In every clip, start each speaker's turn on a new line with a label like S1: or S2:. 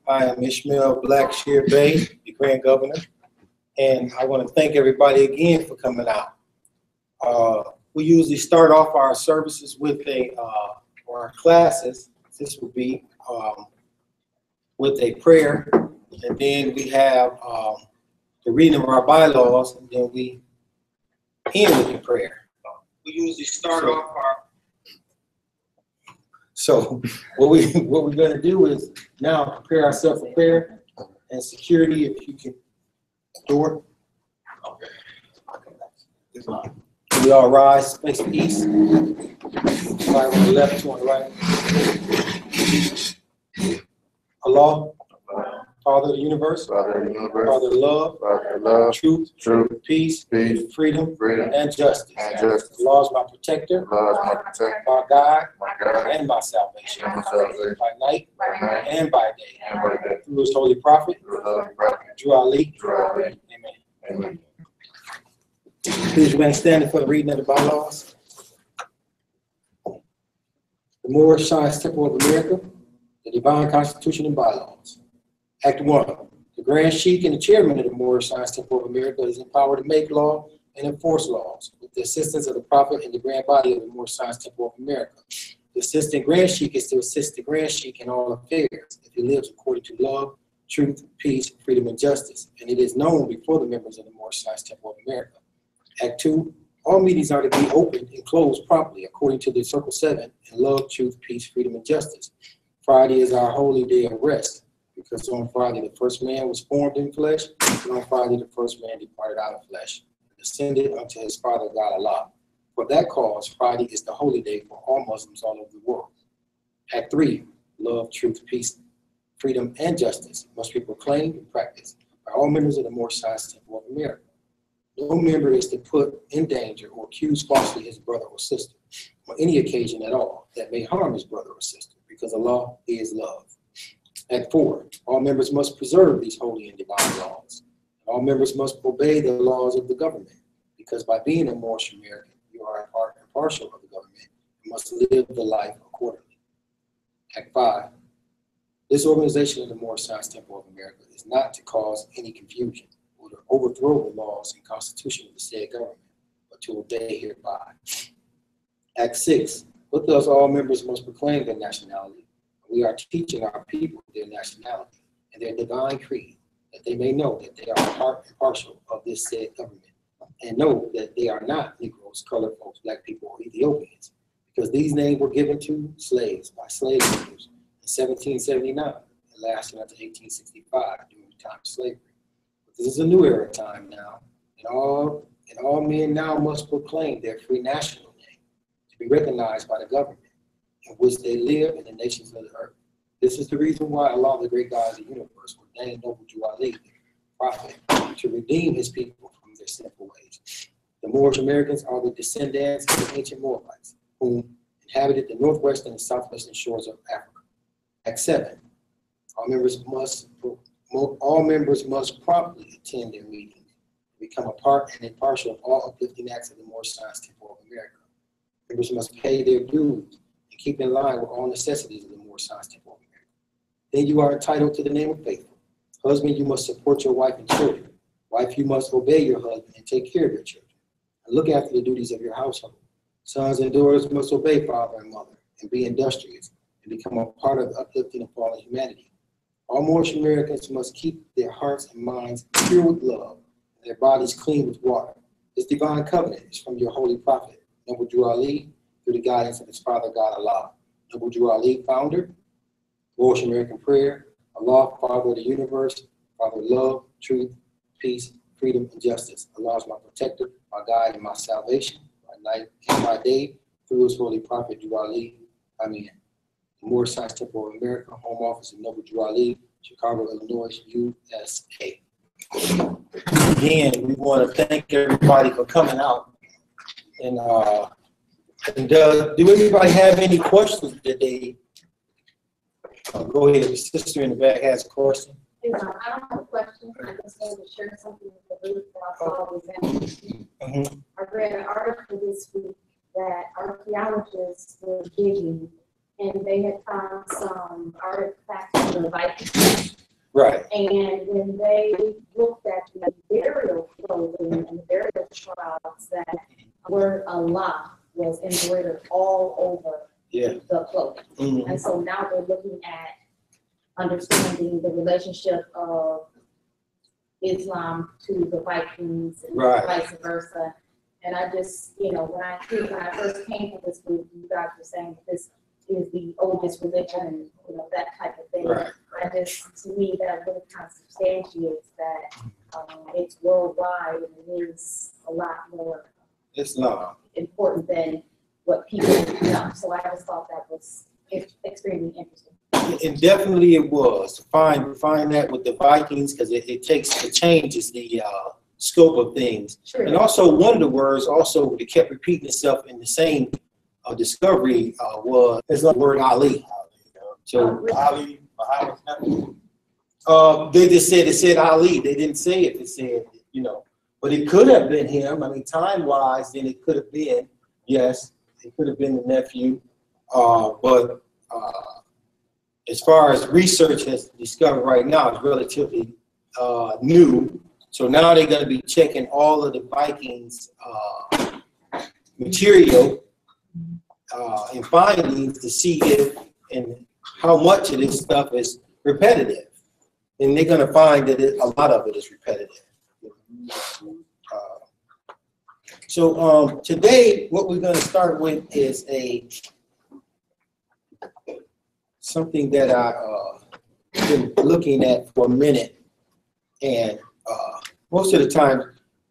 S1: I am Ishmial Blackshear Bay, the Grand Governor, and I want to thank everybody again for coming out. We usually start off our services with or our classes. This will be with a prayer, and then we have the reading of our bylaws, and then we end with the prayer. We usually start off our. So what we're going to do is now prepare ourselves for prayer and security. If you can, door. Okay. We all rise, face the east. Right on the left, to on the right. Allah. Father of the universe, Father of love, truth, peace, freedom, and justice. Allah is my protector, my guide, and my salvation, by night and by day. Through his holy prophet, Drew Ali. Amen. Please remain standing for the reading of the bylaws. The Moorish Science Temple of America, the Divine Constitution and Bylaws. Act 1. The Grand Sheik and the Chairman of the Moorish Science Temple of America is empowered to make law and enforce laws with the assistance of the Prophet and the Grand Body of the Moorish Science Temple of America. The Assistant Grand Sheik is to assist the Grand Sheik in all affairs if he lives according to love, truth, peace, freedom, and justice, and it is known before the members of the Moorish Science Temple of America. Act 2. All meetings are to be opened and closed promptly according to the Circle 7 in love, truth, peace, freedom, and justice. Friday is our holy day of rest, because on Friday the first man was formed in flesh, and on Friday the first man departed out of flesh, and ascended unto his Father God Allah. For that cause, Friday is the holy day for all Muslims all over the world. Act 3, love, truth, peace, freedom, and justice must be proclaimed and practiced by all members of the Moorish Science Temple of America. No member is to put in danger or accuse falsely his brother or sister on any occasion at all that may harm his brother or sister, because Allah is love. Act 4, all members must preserve these holy and divine laws. All members must obey the laws of the government, because by being a Moorish American, you are a part and partial of the government and must live the life accordingly. Act 5, this organization of the Moorish Science Temple of America is not to cause any confusion or to overthrow the laws and constitution of the said government, but to obey hereby. Act 6, with us all members must proclaim their nationality. We are teaching our people their nationality and their divine creed, that they may know that they are part and partial of this said government, and know that they are not Negroes, colored folks, black people, or Ethiopians, because these names were given to slaves by slave owners in 1779 and lasted until 1865 during the time of slavery. But this is a new era time now, and all men now must proclaim their free national name to be recognized by the government in which they live in the nations of the earth. This is the reason why Allah, the great God of the universe, ordained Noble Drew Ali, the prophet, to redeem his people from their sinful ways. The Moorish Americans are the descendants of the ancient Moabites, who inhabited the northwestern and southwestern shores of Africa. Act 7, all members must promptly attend their meetings, become a part and impartial of all uplifting acts of the Moorish Science Temple of America. Members must pay their dues, keep in line with all necessities of the Moorish Science Temple of America. Then you are entitled to the name of faithful. Husband, you must support your wife and children. Wife, you must obey your husband and take care of your children, and look after the duties of your household. Sons and daughters must obey father and mother, and be industrious, and become a part of the uplifting of fallen humanity. All Moorish Americans must keep their hearts and minds pure with love, and their bodies clean with water. This divine covenant is from your holy prophet, Noble Drew Ali, through the guidance of his Father God Allah. Noble Drew Ali, founder, Moorish American prayer, Allah, Father of the universe, Father of love, truth, peace, freedom, and justice. Allah is my protector, my guide, and my salvation, by night and by day, through his holy prophet, Drew Ali. Amen. The Moorish Science Temple of America, home office of Noble Drew Ali, Chicago, Illinois, USA. Again, we want to thank everybody for coming out. And do anybody have any questions that they go ahead? The sister in the back has a question.
S2: I don't have a question. I just wanted to share something with the group that I saw was interesting. I read an article this week that archaeologists were digging, and they had found some artifacts of the Vikings.
S1: Right.
S2: And when they looked at the burial clothing and the burial shrouds, that word Allah was embroidered all over the clothing.
S1: Mm-hmm.
S2: And so now they're looking at understanding the relationship of Islam to the Vikings and vice versa. And I just, you know, when I first came to this group, you guys were saying that this is the oldest religion and, you know, that type of thing.
S1: Right.
S2: I just, to me, that really kind of substantiates that it's worldwide and it is a lot more important than what people know. So I just thought that was extremely interesting.
S1: And definitely it was. Find that with the Vikings, because it changes the scope of things.
S2: True.
S1: And also one of the words also that kept repeating itself in the same discovery was the word Ali. So
S3: Ali, Muhammad.
S1: they just said it said Ali. They didn't say it. They said, you know, but it could have been him. I mean, time-wise, then it could have been, yes, it could have been the nephew. But as far as research has discovered right now, it's relatively new. So now they're going to be checking all of the Vikings material and findings to see if and how much of this stuff is repetitive. And they're going to find that a lot of it is repetitive. So today, what we're going to start with is something that I've been looking at for a minute. And most of the time,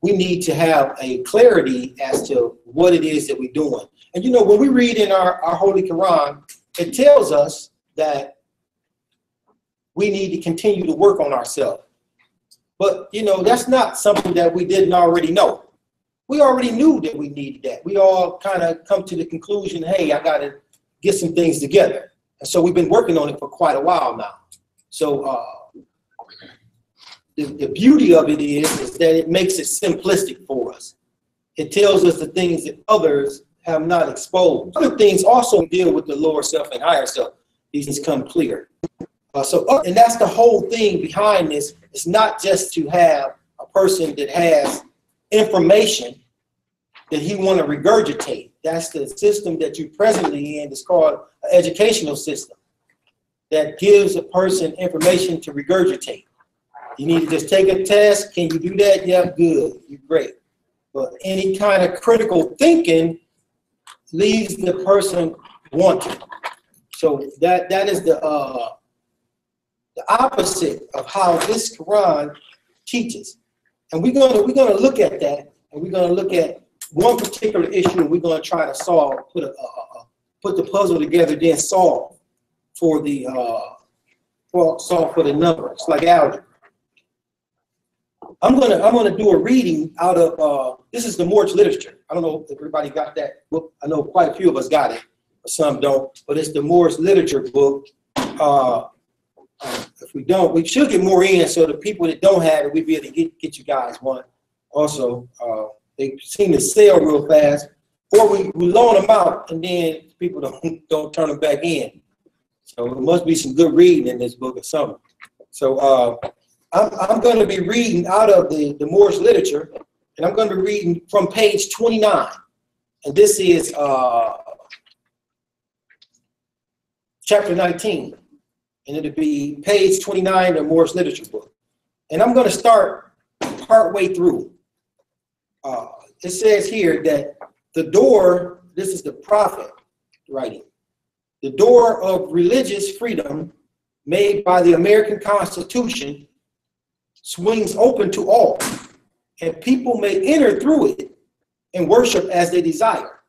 S1: we need to have a clarity as to what it is that we're doing. And you know, when we read in our Holy Quran, it tells us that we need to continue to work on ourselves. But, you know, that's not something that we didn't already know. We already knew that we needed that. We all kind of come to the conclusion, hey, I got to get some things together. And so we've been working on it for quite a while now. So the beauty of it is that it makes it simplistic for us. It tells us the things that others have not exposed. Other things also deal with the lower self and higher self. These things come clear. And that's the whole thing behind this. It's not just to have a person that has information that he want to regurgitate. That's the system that you're presently in. It's called an educational system that gives a person information to regurgitate. You need to just take a test. Can you do that? Yeah, good. You're great. But any kind of critical thinking leaves the person wanting. So that is the opposite of how this Quran teaches. And we're gonna look at that, and we're gonna look at one particular issue, and we're gonna try to solve, put the puzzle together, then solve for the number. It's like algebra. I'm gonna do a reading out of this is the Moorish literature. I don't know if everybody got that book. I know quite a few of us got it, but some don't. But it's the Moorish literature book. If we don't, we should get more in, so the people that don't have it, we'd be able to get you guys one. Also, they seem to sell real fast, or we loan them out, and then people don't turn them back in. So there must be some good reading in this book or something. So I'm going to be reading out of the Moorish literature, and I'm going to be reading from page 29, and this is chapter 19. And it'll be page 29 of the Moorish literature book. And I'm going to start partway through. It says here that the door, this is the prophet writing, the door of religious freedom made by the American Constitution swings open to all, and people may enter through it and worship as they desire.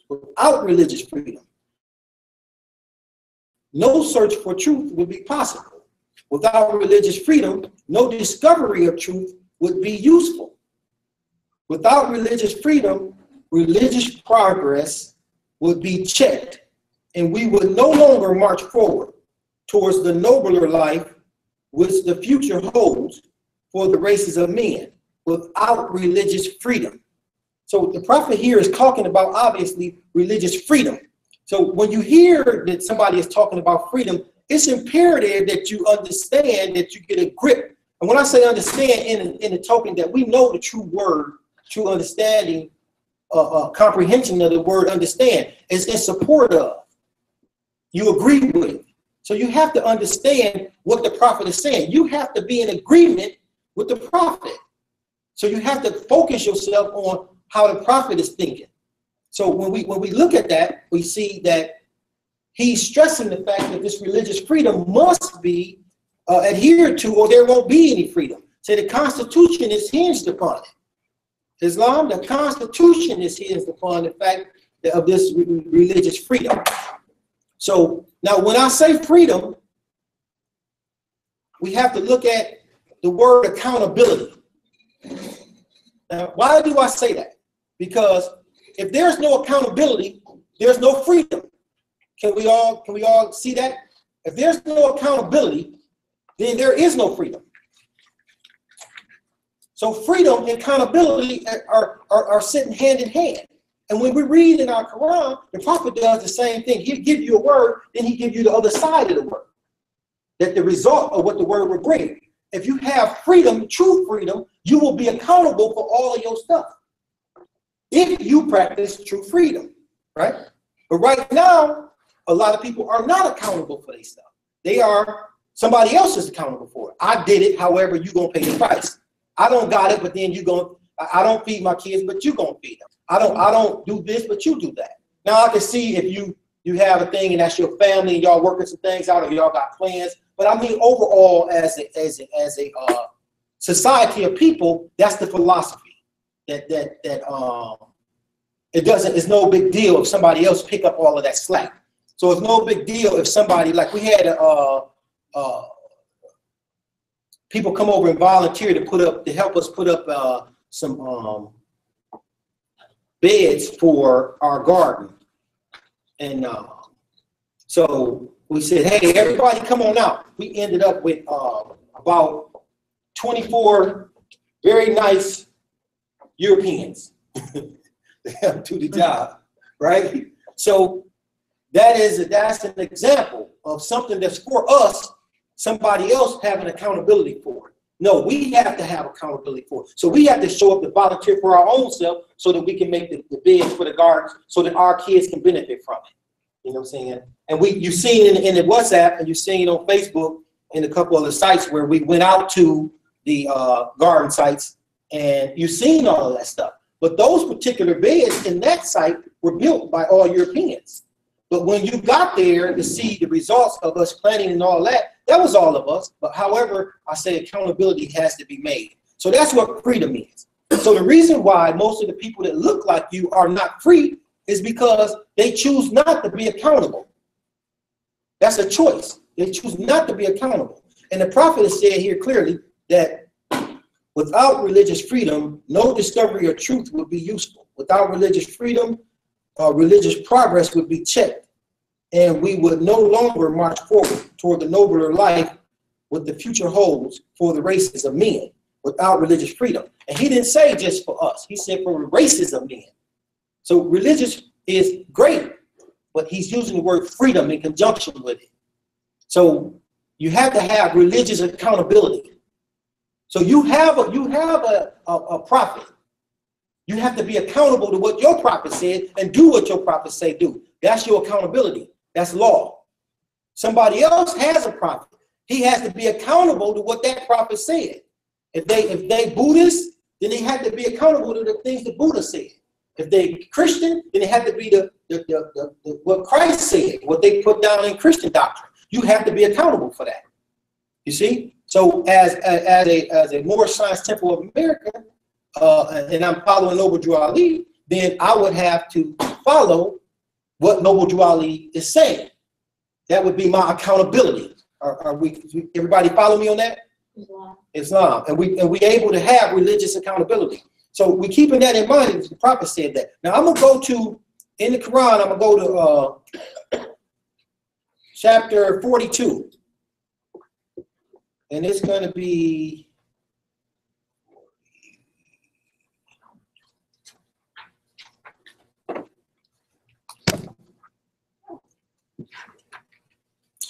S1: Without religious freedom, no search for truth would be possible. Without religious freedom, no discovery of truth would be useful. Without religious freedom, religious progress would be checked, and we would no longer march forward towards the nobler life which the future holds for the races of men without religious freedom. So the prophet here is talking about, obviously, religious freedom. So when you hear that somebody is talking about freedom, it's imperative that you understand, that you get a grip. And when I say understand, in the token that we know the true word, true understanding, comprehension of the word understand is in support of, you agree with. So you have to understand what the prophet is saying. You have to be in agreement with the prophet. So you have to focus yourself on how the prophet is thinking. So when we look at that, we see that he's stressing the fact that this religious freedom must be adhered to, or there won't be any freedom. So the Constitution is hinged upon it. Islam, the Constitution is hinged upon the fact of this religious freedom. So now when I say freedom, we have to look at the word accountability. Now, why do I say that? Because if there's no accountability, there's no freedom. Can we all see that? If there's no accountability, then there is no freedom. So freedom and accountability are sitting hand in hand. And when we read in our Quran, the prophet does the same thing. He'll give you a word, then he gives you the other side of the word. That the result of what the word will bring. If you have freedom, true freedom, you will be accountable for all of your stuff. If you practice true freedom, right? But right now, a lot of people are not accountable for their stuff. Somebody else is accountable for it. I did it, however, you're going to pay the price. I don't got it, but then I don't feed my kids, but you're going to feed them. I don't do this, but you do that. Now I can see if you have a thing and that's your family and y'all working some things out or y'all got plans. But I mean, overall, as a society of people, that's the philosophy that it's no big deal if somebody else pick up all of that slack. So it's no big deal if somebody, like we had people come over and volunteer to help us put up some beds for our garden. And so we said, hey, everybody come on out. We ended up with about 24 very nice Europeans to do the job, right? So that's an example of something that's for us, somebody else having accountability for it. No, we have to have accountability for it. So we have to show up to volunteer for our own self so that we can make the beds for the gardens so that our kids can benefit from it. You know what I'm saying? And you've seen in the WhatsApp and you've seen on Facebook and a couple of the sites where we went out to the garden sites and you've seen all of that stuff. But those particular beds in that site were built by all Europeans. But when you got there to see the results of us planning and all that, that was all of us. But however, I say accountability has to be made. So that's what freedom is. So the reason why most of the people that look like you are not free is because they choose not to be accountable. That's a choice. They choose not to be accountable. And the prophet has said here clearly that without religious freedom, no discovery of truth would be useful. Without religious freedom, religious progress would be checked. And we would no longer march forward toward the nobler life what the future holds for the races of men without religious freedom. And he didn't say just for us. He said for the races of men. So religious is great, but he's using the word freedom in conjunction with it. So you have to have religious accountability. So you have a prophet. You have to be accountable to what your prophet said and do what your prophet say do. That's your accountability. That's law. Somebody else has a prophet. He has to be accountable to what that prophet said. If they Buddhist, then they have to be accountable to the things that Buddha said. If they Christian, then it had to be the what Christ said, what they put down in Christian doctrine. You have to be accountable for that. You see? So as a Moorish Science Temple of America, and I'm following Noble Drew Ali, then I would have to follow what Noble Drew Ali is saying. That would be my accountability. Are we everybody follow me on that? Yeah. Islam. And we able to have religious accountability. So we keeping that in mind, as the prophet said that. Now I'm gonna go to in the Quran, I'm gonna go to chapter 42. And it's gonna be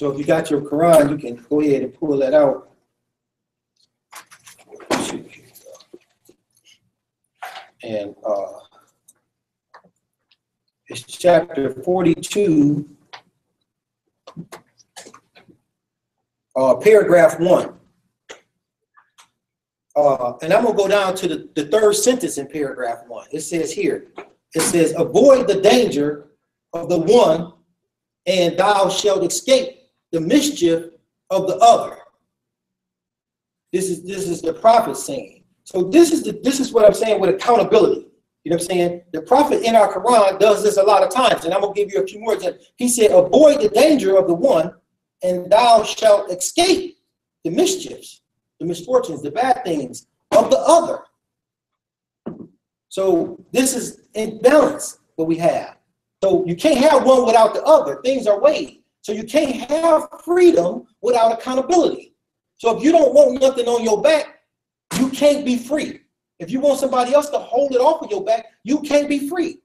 S1: So if you got your Quran, you can go ahead and pull that out. And it's chapter 42, paragraph 1. And I'm going to go down to the third sentence in paragraph 1. It says here, it says, avoid the danger of the one, and thou shalt escape the mischief of the other. This is the prophet saying. So this is what I'm saying with accountability. You know what I'm saying? The prophet in our Quran does this a lot of times, and I'm going to give you a few more examples. He said, avoid the danger of the one, and thou shalt escape the mischiefs, the misfortunes, the bad things of the other. So this is in balance what we have. So you can't have one without the other. Things are weighed. So you can't have freedom without accountability. So if you don't want nothing on your back, you can't be free. If you want somebody else to hold it off of your back, you can't be free.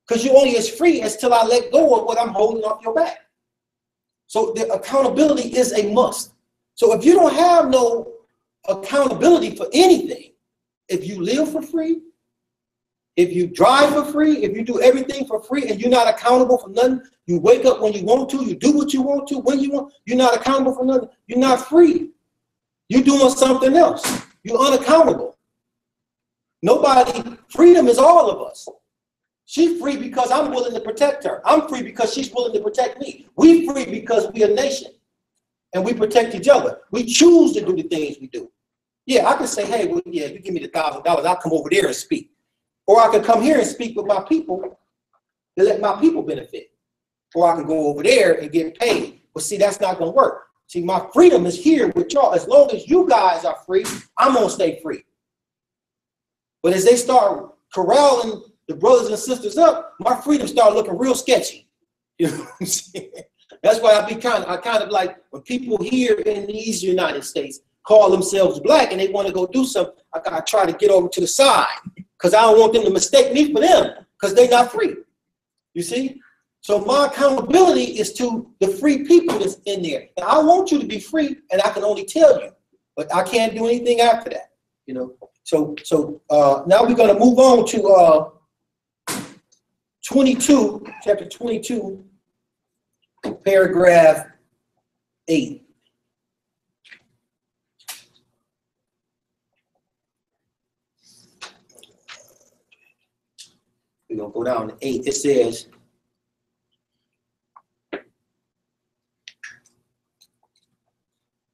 S1: Because you're only as free as till I let go of what I'm holding off your back. So the accountability is a must. So if you don't have no accountability for anything, if you live for free, if you drive for free, if you do everything for free and you're not accountable for nothing, you wake up when you want to, you do what you want to, when you want, you're not accountable for nothing, you're not free. You're doing something else. You're unaccountable. Nobody, freedom is all of us. She's free because I'm willing to protect her. I'm free because she's willing to protect me. We free because we are a nation and we protect each other. We choose to do the things we do. Yeah, I can say, hey, well, yeah, you give me the $1,000, I'll come over there and speak. Or I can come here and speak with my people to let my people benefit. Or I can go over there and get paid. But see, that's not going to work. See, my freedom is here with y'all. As long as you guys are free, I'm going to stay free. But as they start corralling the brothers and sisters up, my freedom start looking real sketchy. You know what I'm saying? That's why I kind of like when people here in these United States call themselves black and they want to go do something, I try to get over to the side because I don't want them to mistake me for them because they're not free. You see? So my accountability is to the free people that's in there. And I want you to be free, and I can only tell you, but I can't do anything after that. You know. So now we're going to move on to 22, chapter 22, paragraph 8. We're going to go down to 8. It says,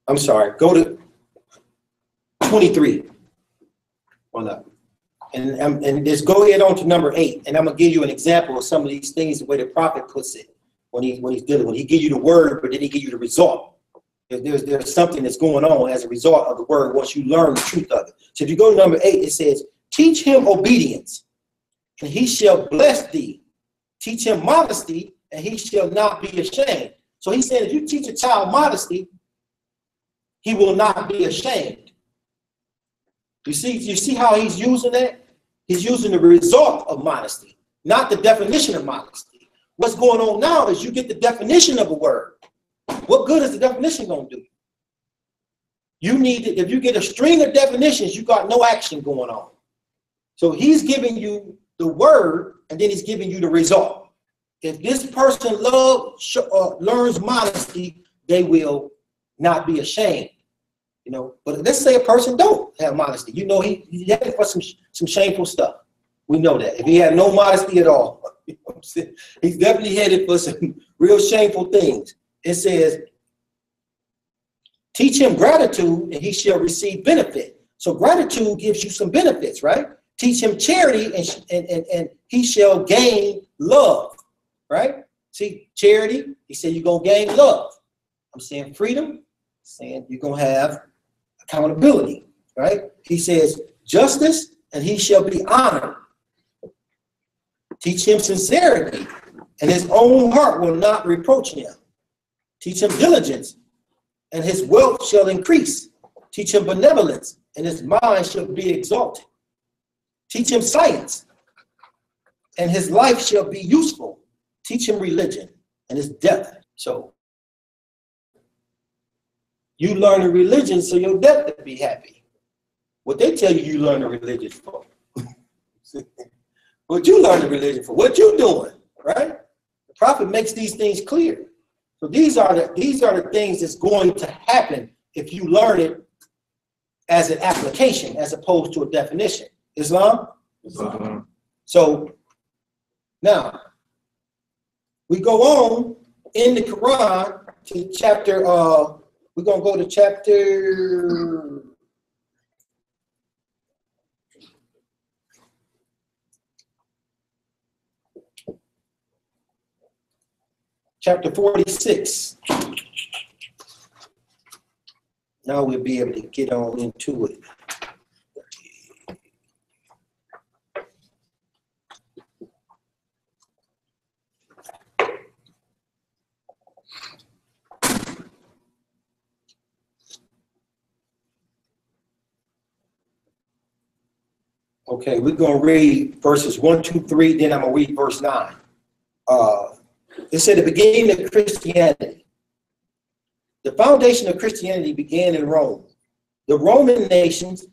S1: I'm sorry, go to 23. On up. And just go ahead on to number 8, and I'm gonna give you an example of some of these things the way the prophet puts it when he's dealing with. He gives you the word, but then he gives you the result. There's something that's going on as a result of the word once you learn the truth of it. So if you go to number 8, it says, teach him obedience, and he shall bless thee. Teach him modesty, and he shall not be ashamed. So he said, if you teach a child modesty, he will not be ashamed. You see how he's using that? He's using the result of modesty, not the definition of modesty. What's going on now is you get the definition of a word. What good is the definition going to do? You need it. If you get a string of definitions, you got no action going on. So he's giving you the word, and then he's giving you the result. If this person learns modesty, they will not be ashamed. You know, but let's say a person don't have modesty. You know, he's headed for some shameful stuff. We know that. If he had no modesty at all, you know what I'm saying? He's definitely headed for some real shameful things. It says, teach him gratitude and he shall receive benefit. So gratitude gives you some benefits, right? Teach him charity and he shall gain love, right? See, charity, he said you're going to gain love. I'm saying freedom, saying you're going to have accountability, right? He says justice and he shall be honored. Teach him sincerity and his own heart will not reproach him. Teach him diligence and his wealth shall increase. Teach him benevolence and his mind shall be exalted. Teach him science and his life shall be useful. Teach him religion and his death. So You learn a religion so your death to be happy. What they tell you learn a religion for. What you learn a religion for, what you doing, right? The prophet makes these things clear. So these are the things that's going to happen if you learn it as an application as opposed to a definition. Islam?
S4: Islam.
S1: So now we go on in the Quran to chapter, we're going to go to chapter 46. Now we'll be able to get on into it. Okay, we're going to read verses 1, 2, 3, then I'm going to read verse 9. It said the beginning of Christianity. The foundation of Christianity began in Rome. The Roman nations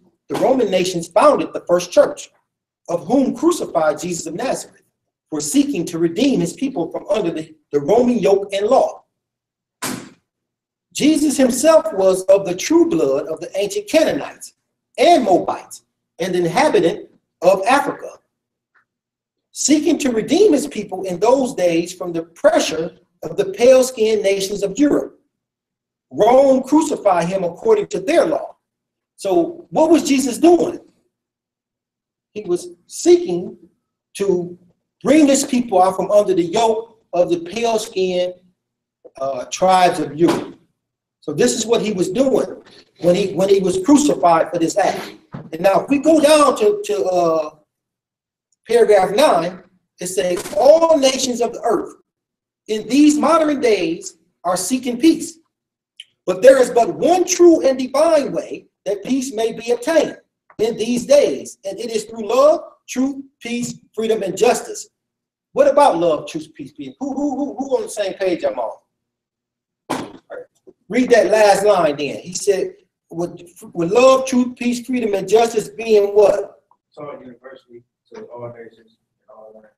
S1: founded the first church, of whom crucified Jesus of Nazareth, for seeking to redeem his people from under the Roman yoke and law. Jesus himself was of the true blood of the ancient Canaanites and Moabites, and inhabitant of Africa, seeking to redeem his people in those days from the pressure of the pale-skinned nations of Europe. Rome crucified him according to their law. So what was Jesus doing? He was seeking to bring his people out from under the yoke of the pale-skinned tribes of Europe. So this is what he was doing when he was crucified for this act. And now if we go down to paragraph 9, it says, all nations of the earth in these modern days are seeking peace. But there is but one true and divine way that peace may be obtained in these days. And it is through love, truth, peace, freedom, and justice. What about love, truth, peace, freedom? Who on the same page I'm on? Right. Read that last line then. He said, with love, truth, peace, freedom, and justice being what?
S3: Taught universally to all nations and all lands.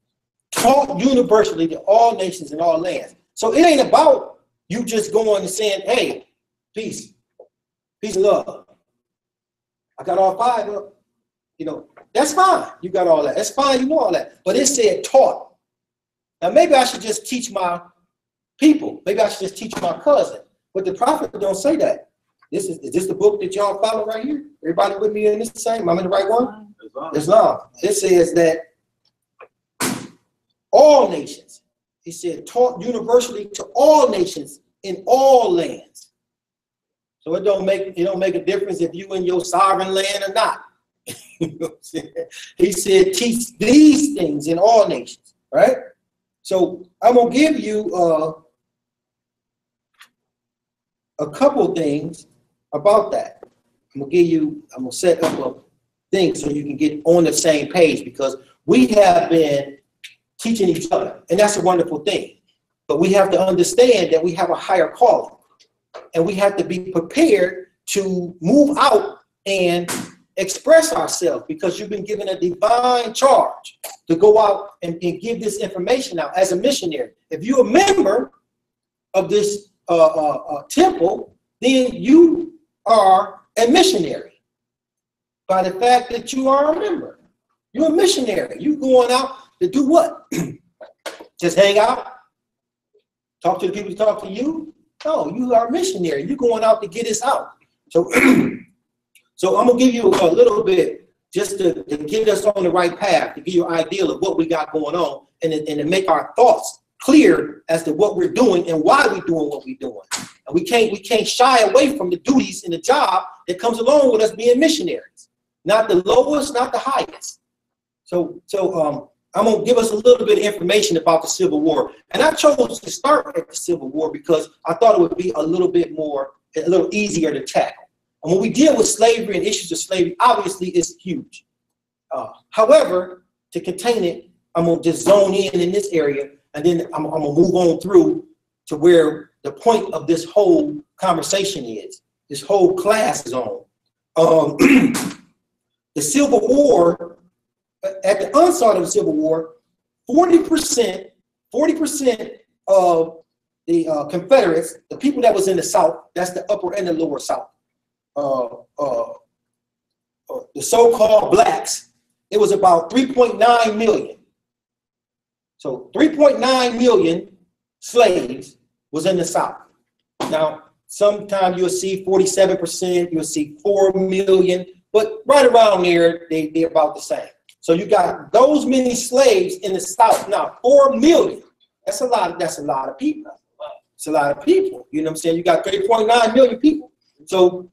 S1: Taught universally to all nations and all lands. So it ain't about you just going and saying, hey, peace, peace and love. I got all 5 of them. You know, that's fine. You got all that. That's fine. You know all that. But it said taught. Now maybe I should just teach my people. Maybe I should just teach my cousin. But the prophet don't say that. Is this the book that y'all follow right here? Everybody with me in this same? I'm in the right one? Islam. It says that all nations. He said taught universally to all nations in all lands. So it don't make a difference if you in your sovereign land or not. You know what I'm saying? He said teach these things in all nations, right? So I'm gonna give you a couple things about that. I'm gonna set up a thing so you can get on the same page, because we have been teaching each other, and that's a wonderful thing. But we have to understand that we have a higher calling, and we have to be prepared to move out and express ourselves, because you've been given a divine charge to go out and give this information out as a missionary. If you're a member of this temple, then you are a missionary by the fact that you are a member. You're a missionary. You're going out to do what? Just hang out? Talk to the people who talk to you? No, you are a missionary. You're going out to get us out. So, so I'm going to give you a little bit just to get us on the right path, to give you an idea of what we got going on, and to make our thoughts clear as to what we're doing and why we're doing what we're doing. And we can't shy away from the duties and the job that comes along with us being missionaries. Not the lowest, not the highest. So I'm going to give us a little bit of information about the Civil War. And I chose to start at the Civil War because I thought it would be a little easier to tackle. And when we deal with slavery and issues of slavery, obviously it's huge. However, to contain it, I'm going to just zone in this area, and then I'm going to move on through to where the point of this whole conversation is this whole class is on. The Civil War, at the onset of the Civil War, 40% of the Confederates, the people that was in the South, that's the upper and the lower South, the so-called blacks, it was about 3.9 million. So 3.9 million slaves was in the South. Now, sometimes you'll see 47%, you'll see 4 million, but right around there, they're about the same. So you got those many slaves in the South. Now, 4 million, that's a lot of people. It's a lot of people. You know what I'm saying? You got 3.9 million people. So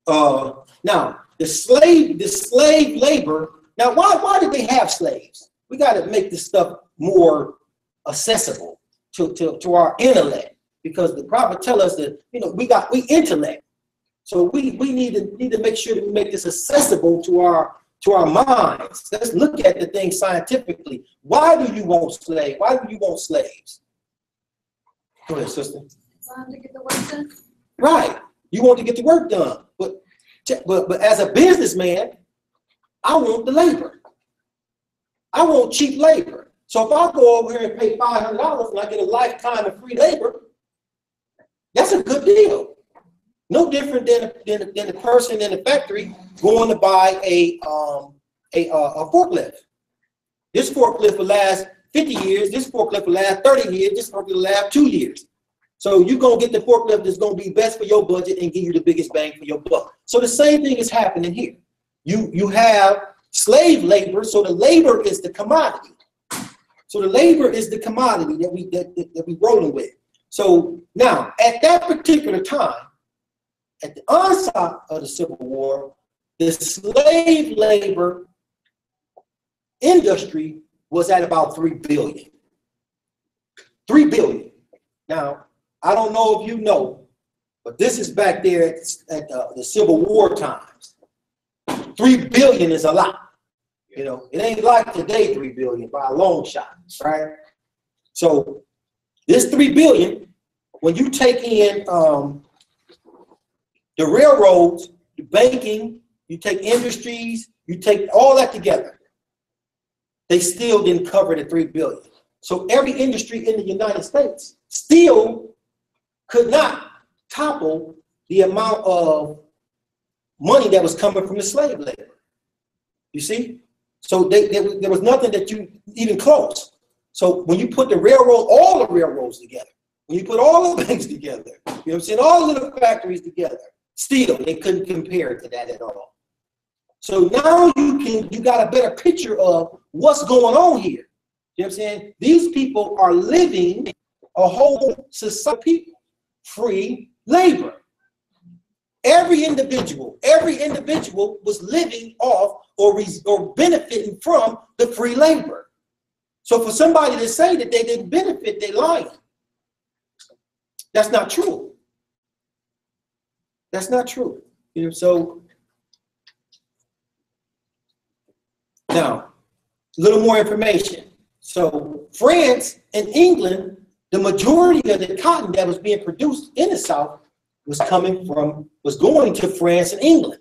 S1: now the slave labor. Now, why did they have slaves? We got to make this stuff more accessible to our intellect, because the prophet tell us that, you know, we intellect. So we need to make sure that we make this accessible to our minds. Let's look at the thing scientifically. Why do you want slaves? Why do you want slaves? Go ahead, sister.
S4: To get the work done.
S1: Right. You want to get the work done. But as a businessman, I want the labor. I want cheap labor. So if I go over here and pay $500 and I get a lifetime of free labor, that's a good deal. No different than the person in the factory going to buy a forklift. This forklift will last 50 years. This forklift will last 30 years. This forklift will last 2 years. So you're going to get the forklift that's going to be best for your budget and give you the biggest bang for your buck. So the same thing is happening here. You have slave labor, so the labor is the commodity. So the labor is the commodity that we rolling with. So now, at that particular time, at the onset of the Civil War, the slave labor industry was at about 3 billion. 3 billion. Now, I don't know if you know, but this is back there at the Civil War times. 3 billion is a lot. You know, it ain't like today 3 billion by a long shot, right? So this 3 billion, when you take in the railroads, the banking, you take industries, you take all that together, they still didn't cover the 3 billion. So every industry in the United States still could not topple the amount of money that was coming from the slave labor. You see? So there was nothing that you even close. So when you put the railroad, all the railroads together, when you put all the banks together, you know what I'm saying, all the little factories together, still they couldn't compare to that at all. So now you got a better picture of what's going on here. You know what I'm saying? These people are living a whole society of people, free labor. Every individual was living off or benefiting from the free labor. So for somebody to say that they didn't benefit, they're lying. That's not true. That's not true. You know, so now, a little more information. So France and England, the majority of the cotton that was being produced in the South was going to France and England.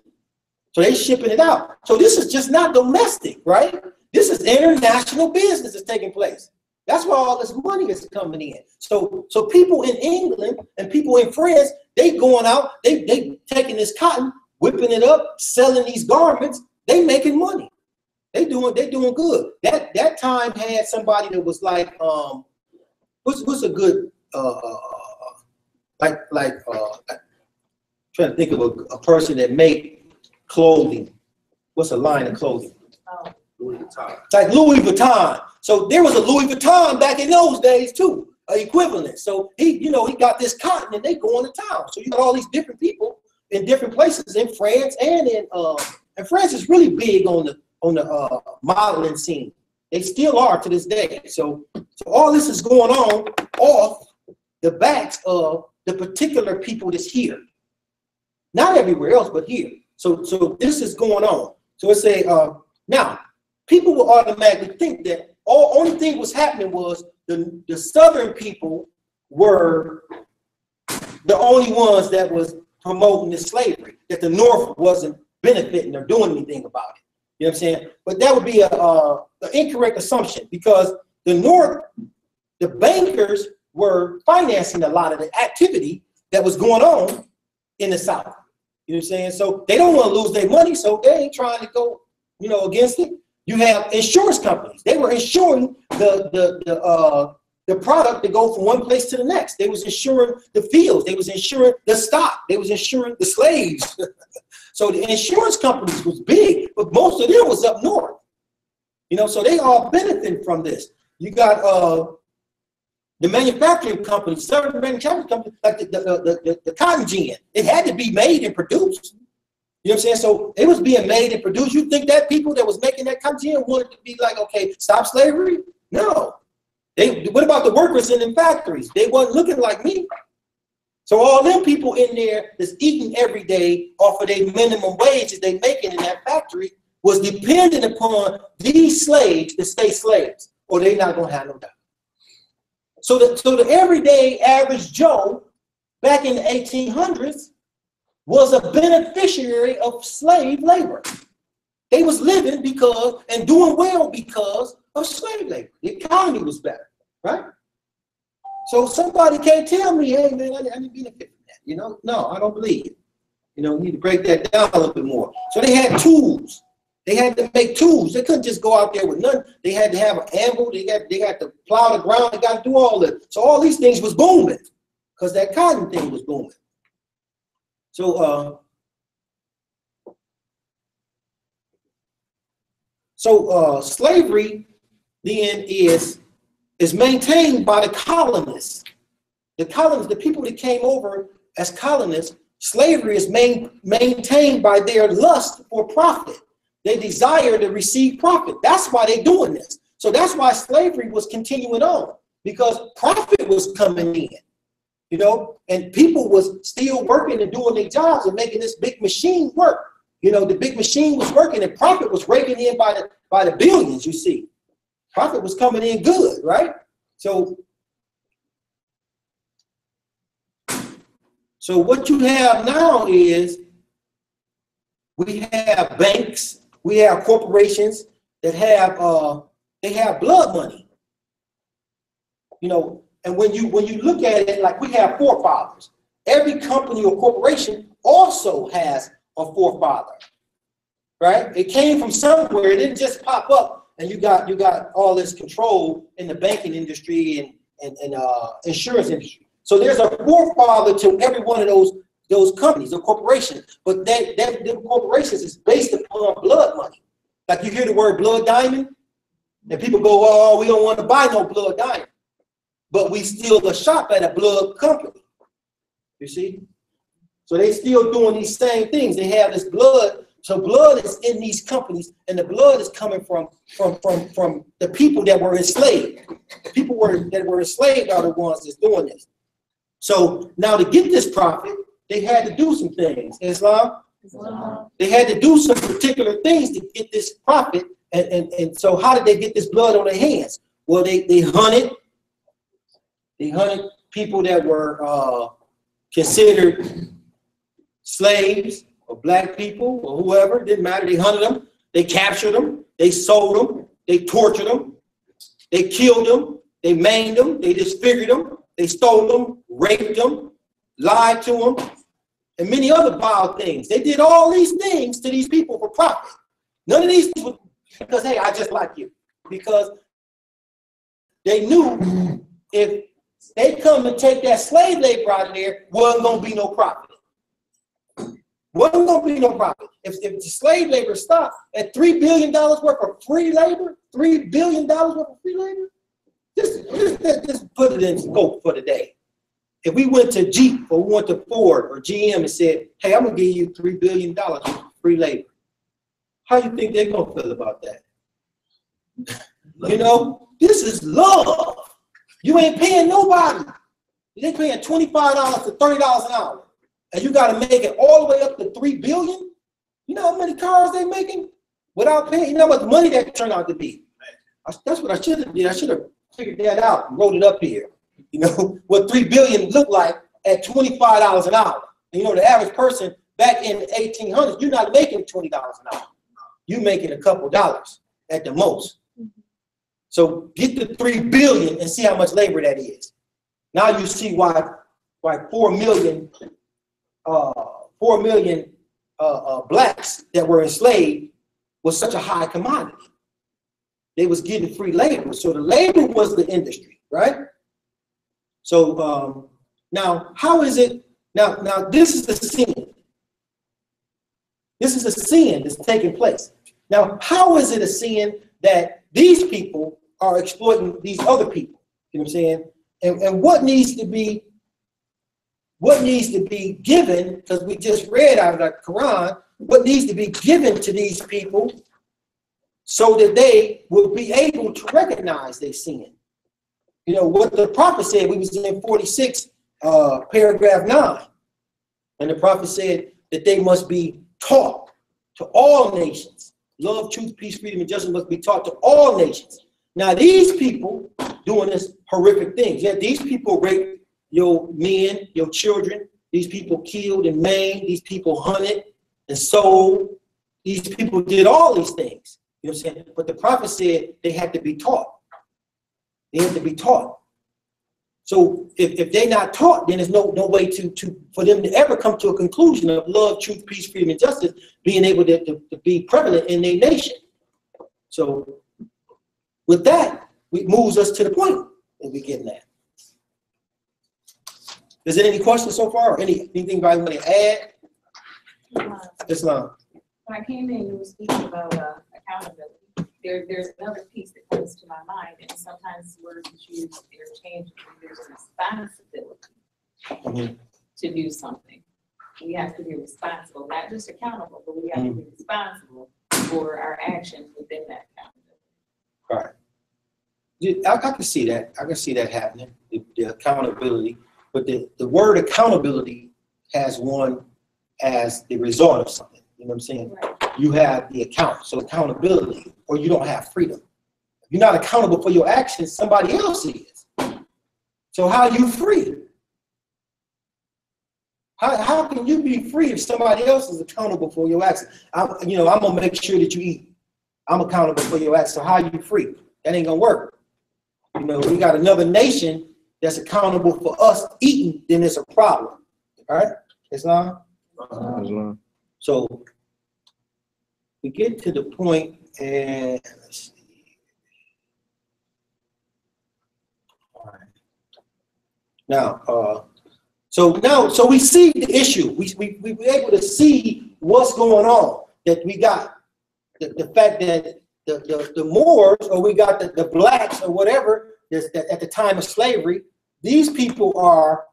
S1: So they shipping it out. So this is just not domestic, right? This is international business that's taking place. That's why all this money is coming in. So people in England and people in France, they going out, they taking this cotton, whipping it up, selling these garments, they making money. They doing good. That time had somebody that was like, what's a good trying to think of a person that make clothing. What's a line of clothing?
S2: Oh.
S3: Louis Vuitton.
S1: Like Louis Vuitton. So there was a Louis Vuitton back in those days too, equivalent. So he got this cotton and they going to town. So you got all these different people in different places in France and France is really big on the modeling scene. They still are to this day. So all this is going on off the backs of the particular people that's here. Not everywhere else, but here. So this is going on. So it's now people will automatically think that only thing was happening was the Southern people were the only ones that was promoting this slavery, that the North wasn't benefiting or doing anything about it. You know what I'm saying? But that would be an incorrect assumption, because the North, the bankers were financing a lot of the activity that was going on in the South. You know what I'm saying? So they don't want to lose their money, so they ain't trying to go, you know, against it. You have insurance companies. They were insuring the product to go from one place to the next. They was insuring the fields. They was insuring the stock. They was insuring the slaves. So the insurance companies was big, but most of them was up north. You know, so they all benefiting from this. You got the manufacturing companies, certain manufacturing companies, like the cotton gin. It had to be made and produced. You know what I'm saying? So it was being made and produced. You think that people that was making that cotton gin wanted to be like, okay, stop slavery? No. What about the workers in the factories? They wasn't looking like me. So all them people in there that's eating every day off of their minimum wages they making in that factory was dependent upon these slaves to stay slaves, or they not gonna have no job. So the everyday average Joe back in the 1800s was a beneficiary of slave labor. They was living because and doing well because of slave labor. The economy was better, right? So somebody can't tell me, hey man, I didn't benefit from that. You know, no, I don't believe it. You know, we need to break that down a little bit more. So they had tools. They had to make tools. They couldn't just go out there with nothing. They had to have an anvil. They got to plow the ground. They got to do all this. So all these things was booming because that cotton thing was booming. So slavery then is maintained by the colonists. The colonists, the people that came over as colonists, slavery is maintained by their lust for profit. They desire to receive profit. That's why they're doing this. So that's why slavery was continuing on, because profit was coming in, you know, and people was still working and doing their jobs and making this big machine work. You know, the big machine was working and profit was raking in by the billions, you see. Profit was coming in good, right? So what you have now is we have banks, we have corporations that have they have blood money. You know, and when you look at it, like we have forefathers. Every company or corporation also has a forefather, right? It came from somewhere. It didn't just pop up, and you got all this control in the banking industry and insurance industry. So there's a forefather to every one of those companies or corporations, but them corporations is based upon blood money. Like you hear the word blood diamond, and people go, oh, we don't want to buy no blood diamond, but we still shop at a blood company. You see? So they still doing these same things. They have this blood. So blood is in these companies, and the blood is coming from the people that were enslaved. The people that were enslaved are the ones that's doing this. So now to get this profit, they had to do some things. Islam. They had to do some particular things to get this profit. And so how did they get this blood on their hands? Well, they hunted. They hunted people that were considered slaves or black people or whoever. Didn't matter. They hunted them. They captured them. They sold them. They tortured them. They killed them. They maimed them. They disfigured them. They stole them, raped them, lied to them, and many other vile things. They did all these things to these people for profit. None of these things was because, hey, I just like you. Because they knew if they come and take that slave labor out of there, wasn't going to be no profit. Wasn't going to be no profit. If the slave labor stopped at $3 billion worth of free labor, $3 billion worth of free labor, just put it in scope for today. If we went to Jeep or we went to Ford or GM and said, hey, I'm going to give you $3 billion free labor, how you think they're going to feel about that? You know, this is love. You ain't paying nobody. They're paying $25 to $30 an hour. And you got to make it all the way up to $3 billion. You know how many cars they're making without paying? You know what the money that turned out to be? That's what I should have did. I should have figured that out and wrote it up here. You know what $3 billion looked like at $25 an hour. And the average person back in the 1800s, you're not making $20 an hour. You're making a couple dollars at the most. So get the $3 billion and see how much labor that is. Now you see why 4 million blacks that were enslaved was such a high commodity. They was getting free labor. So the labor was the industry, right? So now how is it? Now this is the sin. This is a sin that's taking place. Now, how is it a sin that these people are exploiting these other people? You know what I'm saying? And what needs to be given, because we just read out of the Quran, what needs to be given to these people so that they will be able to recognize their sin. What the prophet said, we was in 46, paragraph 9. And the prophet said that they must be taught to all nations. Love, truth, peace, freedom, and justice must be taught to all nations. Now, these people doing this horrific things. Yeah, these people rape your men, your children. These people killed and maimed. These people hunted and sold. These people did all these things. You know what I'm saying? But the prophet said they had to be taught. They had to be taught. So if they're not taught, then there's no way for them to ever come to a conclusion of love, truth, peace, freedom, and justice being able to be prevalent in their nation. So with that, it moves us to the point that we're getting at. Is there any questions so far? Anything anybody want to add? Islam.
S5: When I came in, you were speaking about accountability. There's another piece that comes to my mind, and sometimes words that you use, they're changed. There's responsibility to do something. We have to be responsible, not just accountable, but we have to be responsible for our actions within that accountability.
S1: Right. I can see that. I can see that happening, the accountability. But the word accountability has one as the result of something. You know what I'm saying?
S5: Right.
S1: You have the account, so accountability, or you don't have freedom. If you're not accountable for your actions, somebody else is. So how are you free? How can you be free if somebody else is accountable for your actions? I'm gonna make sure that you eat. I'm accountable for your actions. So how are you free? That ain't gonna work. We got another nation that's accountable for us eating, then it's a problem. All right, Islam?
S3: Islam.
S1: So we get to the point, and let's see. All right. Now, so we see the issue. We were able to see what's going on. That we got the fact that the Moors, or we got the blacks, or whatever, that at the time of slavery, these people are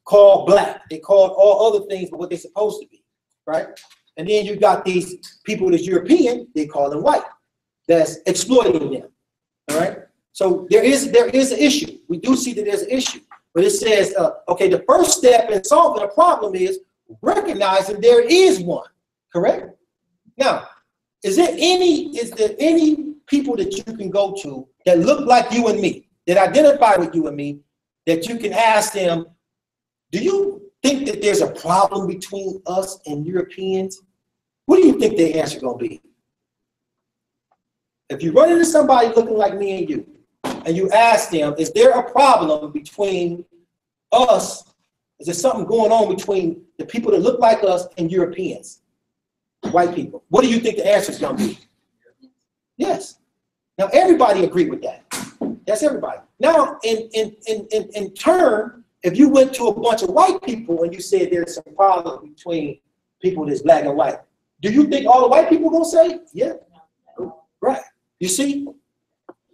S1: called black. They called all other things but what they're supposed to be, right? And then you got these people that's European, they call them white, that's exploiting them, all right? So there is an issue. We do see that there's an issue, but it says, okay, the first step in solving a problem is recognizing there is one, correct? Now, is there any people that you can go to that look like you and me, that identify with you and me, that you can ask them, do you think that there's a problem between us and Europeans? What do you think their answer gonna be? If you run into somebody looking like me and you ask them, is there a problem between us? Is there something going on between the people that look like us and Europeans, white people? What do you think the answer is gonna be? Yes. Now everybody agree with that. That's everybody. Now in turn, if you went to a bunch of white people and you said there's some problem between people that's black and white, do you think all the white people gonna say, yeah? Right. You see,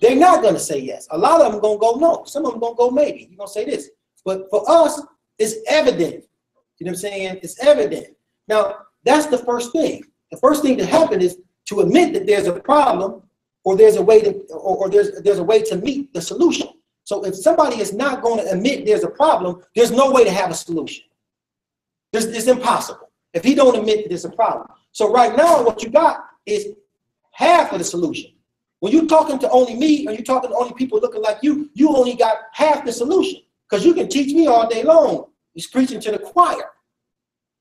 S1: they're not gonna say yes. A lot of them gonna go no. Some of them gonna go maybe. You're gonna say this. But for us, it's evident. You know what I'm saying? It's evident. Now, that's the first thing. The first thing to happen is to admit that there's a problem, or there's a way to, or there's a way to meet the solution. So if somebody is not going to admit there's a problem, there's no way to have a solution. It's impossible if he don't admit that there's a problem. So right now, what you got is half of the solution. When you're talking to only me, or you're talking to only people looking like you only got half the solution. Because you can teach me all day long He's preaching to the choir.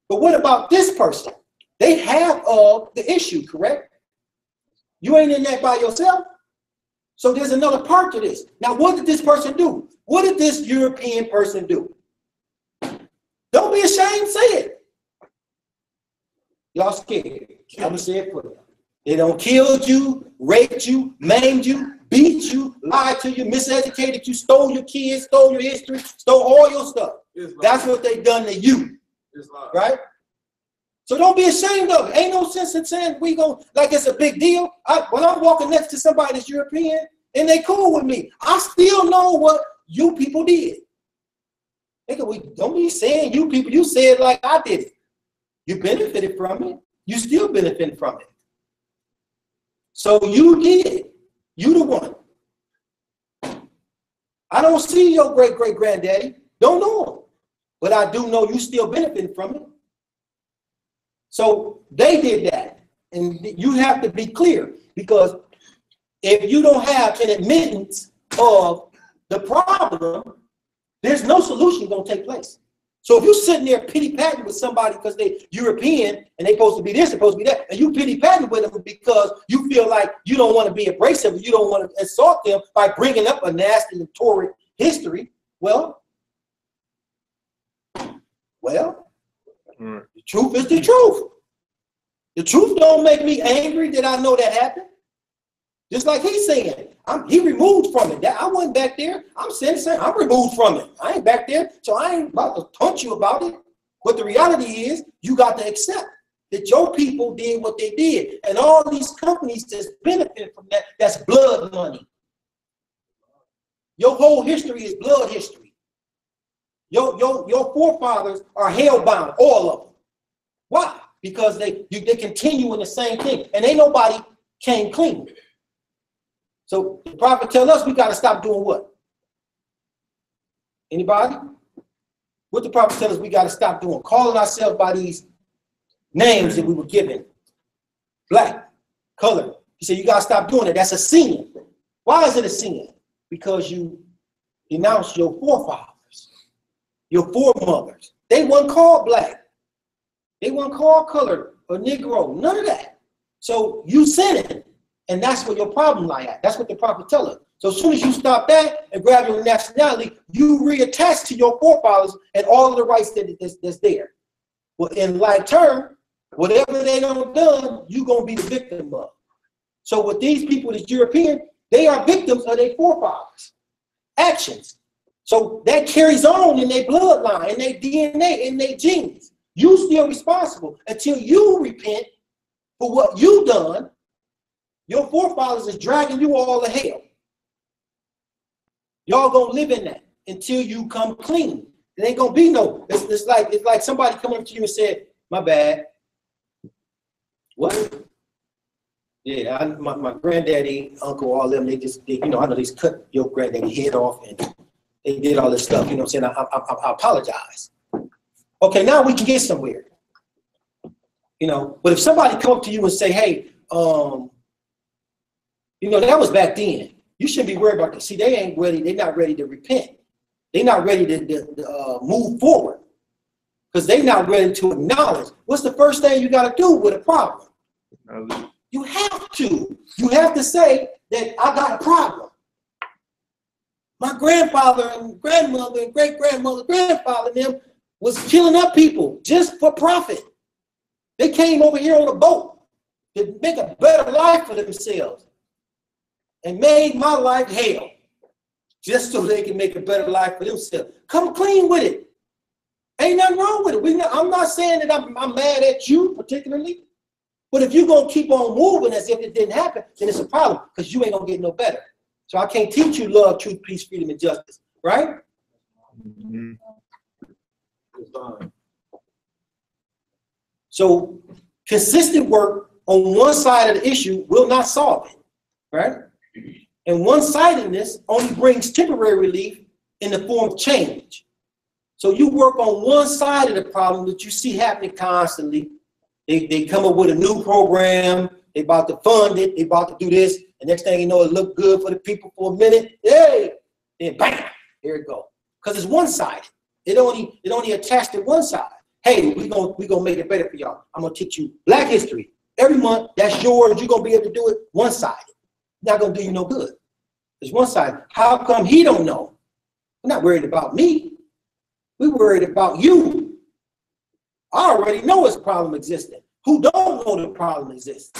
S1: But what about this person? They have the issue, correct? You ain't in that by yourself. So there's another part to this. Now, what did this person do? What did this European person do? Don't be ashamed, say it. Y'all scared. I'm going to say it for you. They don't killed you, raped you, maimed you, beat you, lied to you, miseducated you, stole your kids, stole your history, stole all your stuff. That's what they done to you, right? So don't be ashamed of it. Ain't no sense in saying we gon' like it's a big deal. When I'm walking next to somebody that's European and they cool with me, I still know what you people did. Don't be saying you people, you said like I did it. You benefited from it. You still benefiting from it. So you did it. You the one. I don't see your great-great-granddaddy. Don't know him. But I do know you still benefiting from it. So they did that. And you have to be clear, because if you don't have an admittance of the problem, there's no solution going to take place. So if you're sitting there pity-patting with somebody because they're European and they're supposed to be this, supposed to be that, and you pity-patting with them because you feel like you don't want to be abrasive, you don't want to insult them by bringing up a nasty and torrid history, well, the truth is the truth. The truth don't make me angry that I know that happened. Just like he's saying, he removed from it. I wasn't back there. I'm saying I'm removed from it. I ain't back there, so I ain't about to taunt you about it. But the reality is, you got to accept that your people did what they did. And all these companies that's benefit from that, that's blood money. Your whole history is blood history. Your forefathers are hell-bound, all of them. Why? Because they continue in the same thing. And ain't nobody came clean. So the prophet tell us we got to stop doing what? Anybody? What the prophet tell us we got to stop doing? Calling ourselves by these names that we were given. Black, color. He said you got to stop doing it. That's a sin. Why is it a sin? Because you denounce your forefathers, your foremothers. They weren't called black. They weren't called colored or Negro. None of that. So you sinning. And that's where your problem lie at. That's what the prophet tell us. So as soon as you stop that and grab your nationality, you reattach to your forefathers and all of the rights that's there. Well, in like turn, whatever they don't done, you're going to be the victim of. So with these people that's European, they are victims of their forefathers' actions. So that carries on in their bloodline, in their DNA, in their genes. You still responsible until you repent for what you done. Your forefathers is dragging you all to hell. Y'all gonna live in that until you come clean. It ain't gonna be no. It's like somebody coming up to you and said, "My bad." What? Yeah, my granddaddy, uncle, all them. They I know they just cut your granddaddy head off and they did all this stuff. You know what I'm saying? I apologize. Okay, now we can get somewhere. You know, but if somebody come up to you and say, "Hey, you know, that was back then. You shouldn't be worried about this." See, they ain't ready. They're not ready to repent. They're not ready to move forward because they're not ready to acknowledge. What's the first thing you got to do with a problem? You have to. You have to say that I got a problem. My grandfather and grandmother and great-grandmother, grandfather, and them was killing up people just for profit. They came over here on a boat to make a better life for themselves. And made my life hell just so they can make a better life for themselves. Come clean with it. Ain't nothing wrong with it. I'm not saying that I'm mad at you particularly, but if you're going to keep on moving as if it didn't happen, then it's a problem because you ain't going to get no better. So I can't teach you love, truth, peace, freedom, and justice, right? Mm-hmm. So consistent work on one side of the issue will not solve it, right? And one-sidedness only brings temporary relief in the form of change. So you work on one side of the problem that you see happening constantly. They come up with a new program. They about to fund it. They about to do this. And next thing you know, it look good for the people for a minute. Hey, then bam, here it goes. Because it's one-sided. It only attached to one side. Hey, we gonna make it better for y'all. I'm gonna teach you Black history every month. That's yours. You're gonna be able to do it one-sided. Not gonna do you no good. It's one-sided. How come he don't know? We're not worried about me. We're worried about you. I already know this problem existing. Who don't know the problem exists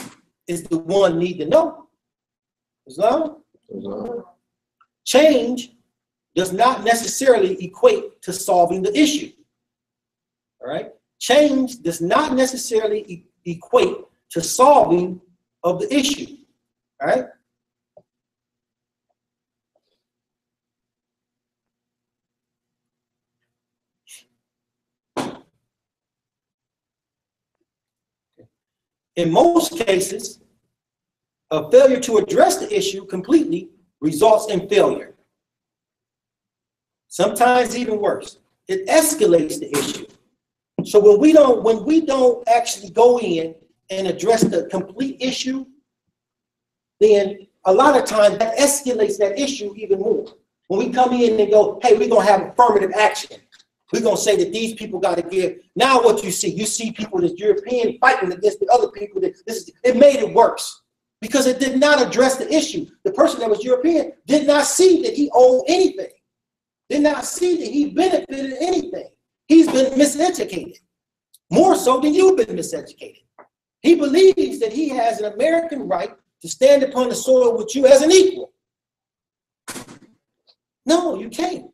S1: is the one need to know. Islam? Change does not necessarily equate to solving the issue. All right? Change does not necessarily equate to solving of the issue. All right? In most cases, a failure to address the issue completely results in failure. Sometimes even worse, it escalates the issue. So when we don't actually go in and address the complete issue, then a lot of times that escalates that issue even more. When we come in and go, hey, we're gonna have affirmative action. We're gonna say that these people got to give. Now what you see people that's European fighting against the other people. It made it worse because it did not address the issue. The person that was European did not see that he owed anything. Did not see that he benefited anything. He's been miseducated, more so than you've been miseducated. He believes that he has an American right to stand upon the soil with you as an equal. No, you can't.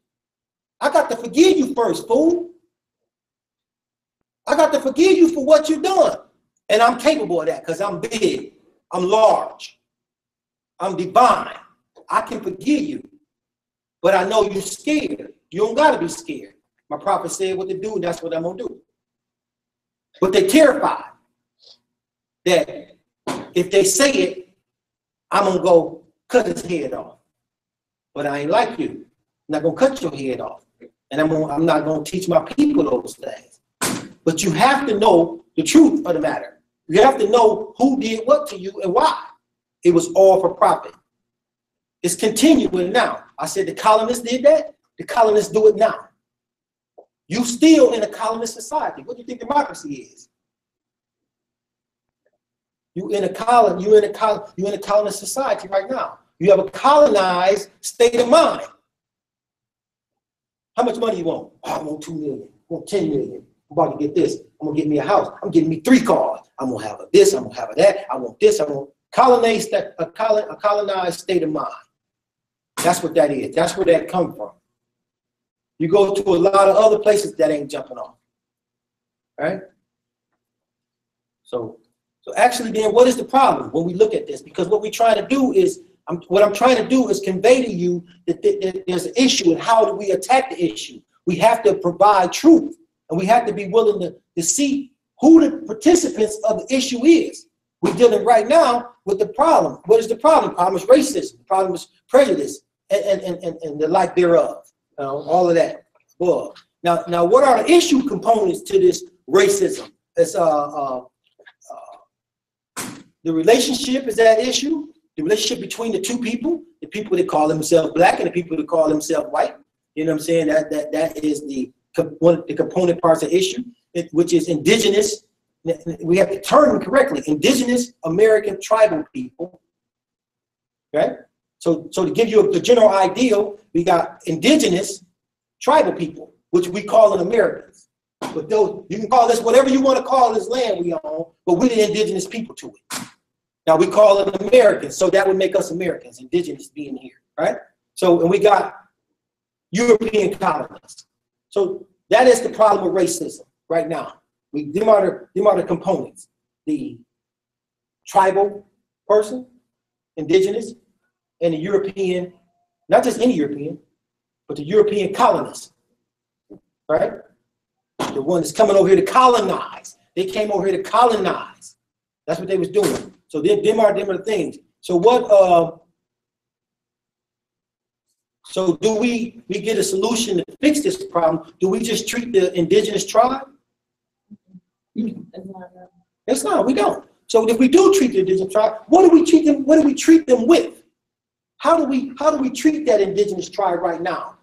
S1: I got to forgive you first, fool. I got to forgive you for what you've done. And I'm capable of that because I'm big, I'm large, I'm divine. I can forgive you. But I know you're scared. You don't got to be scared. My prophet said what to do, and that's what I'm going to do. But they're terrified that if they say it, I'm going to go cut his head off. But I ain't like you. I'm not going to cut your head off. And I'm not going to teach my people those things. But you have to know the truth of the matter. You have to know who did what to you and why. It was all for profit. It's continuing now. I said the colonists did that. The colonists do it now. You still in a colonist society. What do you think democracy is? You in a colonist society right now. You have a colonized state of mind. How much money you want? Oh, I want 2 million. I want 10 million. I'm about to get this. I'm gonna get me a house. I'm getting me 3 cars. I'm gonna have a this. I'm gonna have a that. I want this. I want a colonized state of mind. That's what that is. That's where that come from. You go to a lot of other places that ain't jumping off. Right? So actually then what is the problem when we look at this? Because what we're trying to do is, what I'm trying to do is convey to you that there's an issue and how do we attack the issue. We have to provide truth and we have to be willing to see who the participants of the issue is. We're dealing right now with the problem. What is the problem? The problem is racism. The problem is prejudice and the like thereof. All of that. Well, now, what are the issue components to this racism? It's the relationship is that issue. The relationship between the two people, the people that call themselves Black and the people that call themselves white. You know what I'm saying? That is one of the component parts of the issue, which is indigenous. We have to term correctly. Indigenous American tribal people. Okay? So to give you the general ideal, we got indigenous tribal people, which we call them Americans. But those, you can call this whatever you want to call this land we own, but we're the indigenous people to it. Now we call it Americans, so that would make us Americans, indigenous being here, right? So, and we got European colonists. So that is the problem with racism right now. Them are the components. The tribal person, indigenous, and the European, not just any European, but the European colonists, right? The one that's coming over here to colonize. They came over here to colonize. That's what they was doing. So them are the things. So what? So do we get a solution to fix this problem? Do we just treat the indigenous tribe? It's not. We don't. So if we do treat the indigenous tribe, what do we treat them? What do we treat them with? How do we treat that indigenous tribe right now?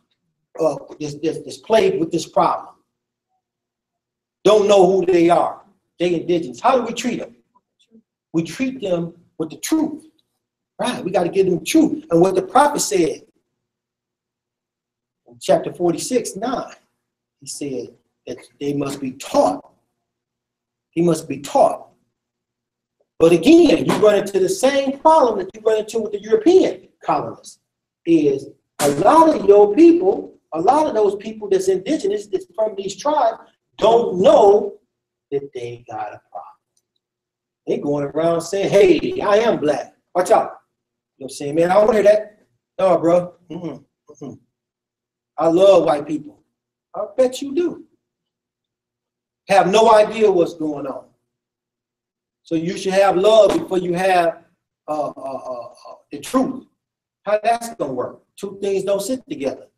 S1: that's plagued with this problem. Don't know who they are. They indigenous. How do we treat them? We treat them with the truth. Right, we got to give them the truth. And what the prophet said in chapter 46:9, he said that they must be taught. He must be taught. But again, you run into the same problem that you run into with the European colonists, is a lot of your people, a lot of those people that's indigenous, that's from these tribes, don't know that they got a problem. They going around saying, hey, I am black. Watch out. You know what I'm saying, man, I don't want to hear that. No, bro. I love white people. I bet you do. Have no idea what's going on. So you should have love before you have the truth. How that's going to work? Two things don't sit together.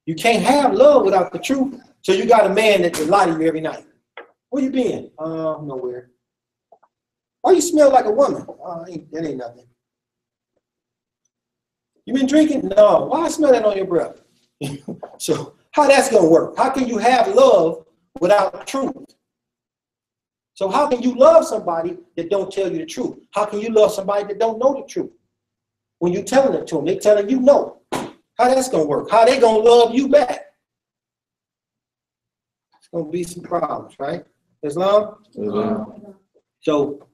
S1: You can't have love without the truth. So you got a man that will lie to you every night. Where you been? Nowhere. Why you smell like a woman? That ain't nothing. You been drinking? No. Why I smell that on your breath? So how that's going to work? How can you have love without truth? So how can you love somebody that don't tell you the truth? How can you love somebody that don't know the truth? When you telling it to them, they telling you no. How that's going to work? How they going to love you back? It's going to be some problems, right? Islam? So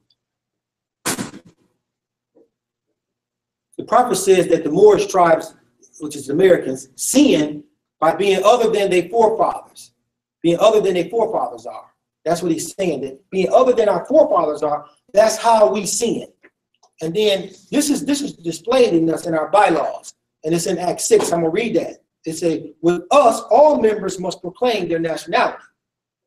S1: the prophet says that the Moorish tribes, which is Americans, sin by being other than their forefathers, being other than their forefathers are. That's what he's saying, that being other than our forefathers are, that's how we sin. And then this is displayed in us in our bylaws, and it's in Acts 6. I'm gonna read that. It says, with us, all members must proclaim their nationality.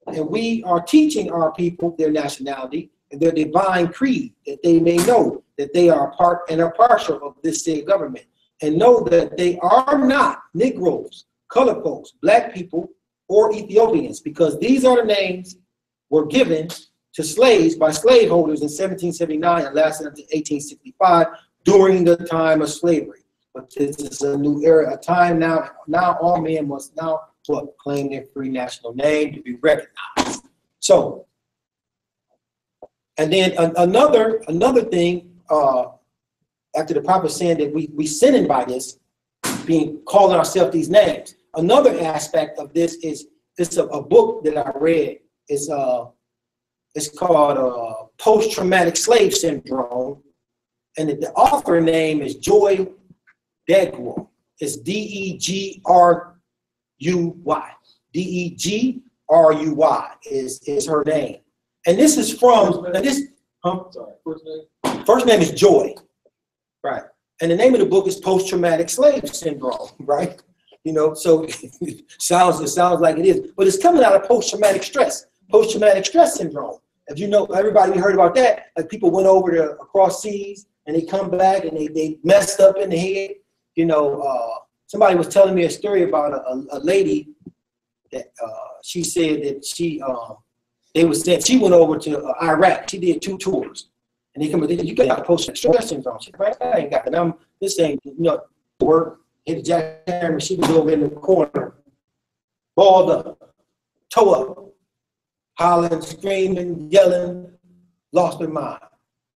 S1: And we are teaching our people their nationality and their divine creed, that they may know that they are a part and a partial of this said government, and know that they are not Negroes, colored folks, black people, or Ethiopians, because these are the names were given to slaves by slaveholders in 1779 and lasted until 1865 during the time of slavery. But this is a new era, a time now. Now all men must now claim their free national name to be recognized. So, and then another thing, after the prophet saying that we sinning by this, being calling ourselves these names. Another aspect of this is it's a book that I read. It's called Post-Traumatic Slave Syndrome, and the author name is Joy Degruy. It's Degruy. Degruy is her name, and this is from First name is Joy, right? And the name of the book is Post-Traumatic Slave Syndrome, right? You know, so it sounds like it is, but it's coming out of post-traumatic stress syndrome. If you know, everybody heard about that, like people went over to across seas and they come back and they messed up in the head. You know, somebody was telling me a story about a lady that she said that they was saying she went over to Iraq. She did 2 tours, and they come and you got post-traumatic stress syndrome. She said, I ain't got it. This ain't, you know, work. Hit the jackhammer. She was over in the corner, balled up, toe up, hollering, screaming, yelling, lost her mind.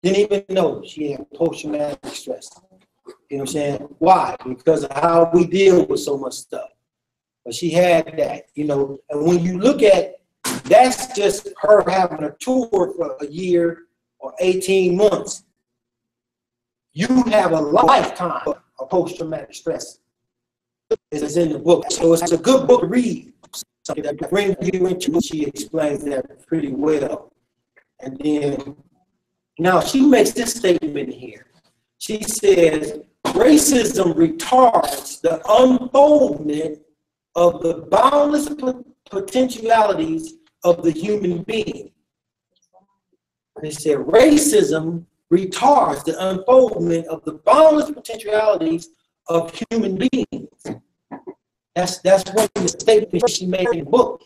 S1: Didn't even know she had post-traumatic stress. You know what I'm saying? Why? Because of how we deal with so much stuff. But she had that, you know. And when you look at, that's just her having a tour for a year or 18 months. You have a lifetime of post-traumatic stress. It's in the book. So it's a good book to read. Something that brings you into it. She explains that pretty well. And then, now she makes this statement here. She says, racism retards the unfoldment of the boundless potentialities of the human being. They said, racism retards the unfoldment of the boundless potentialities of human beings. That's one of the statements she made in the book.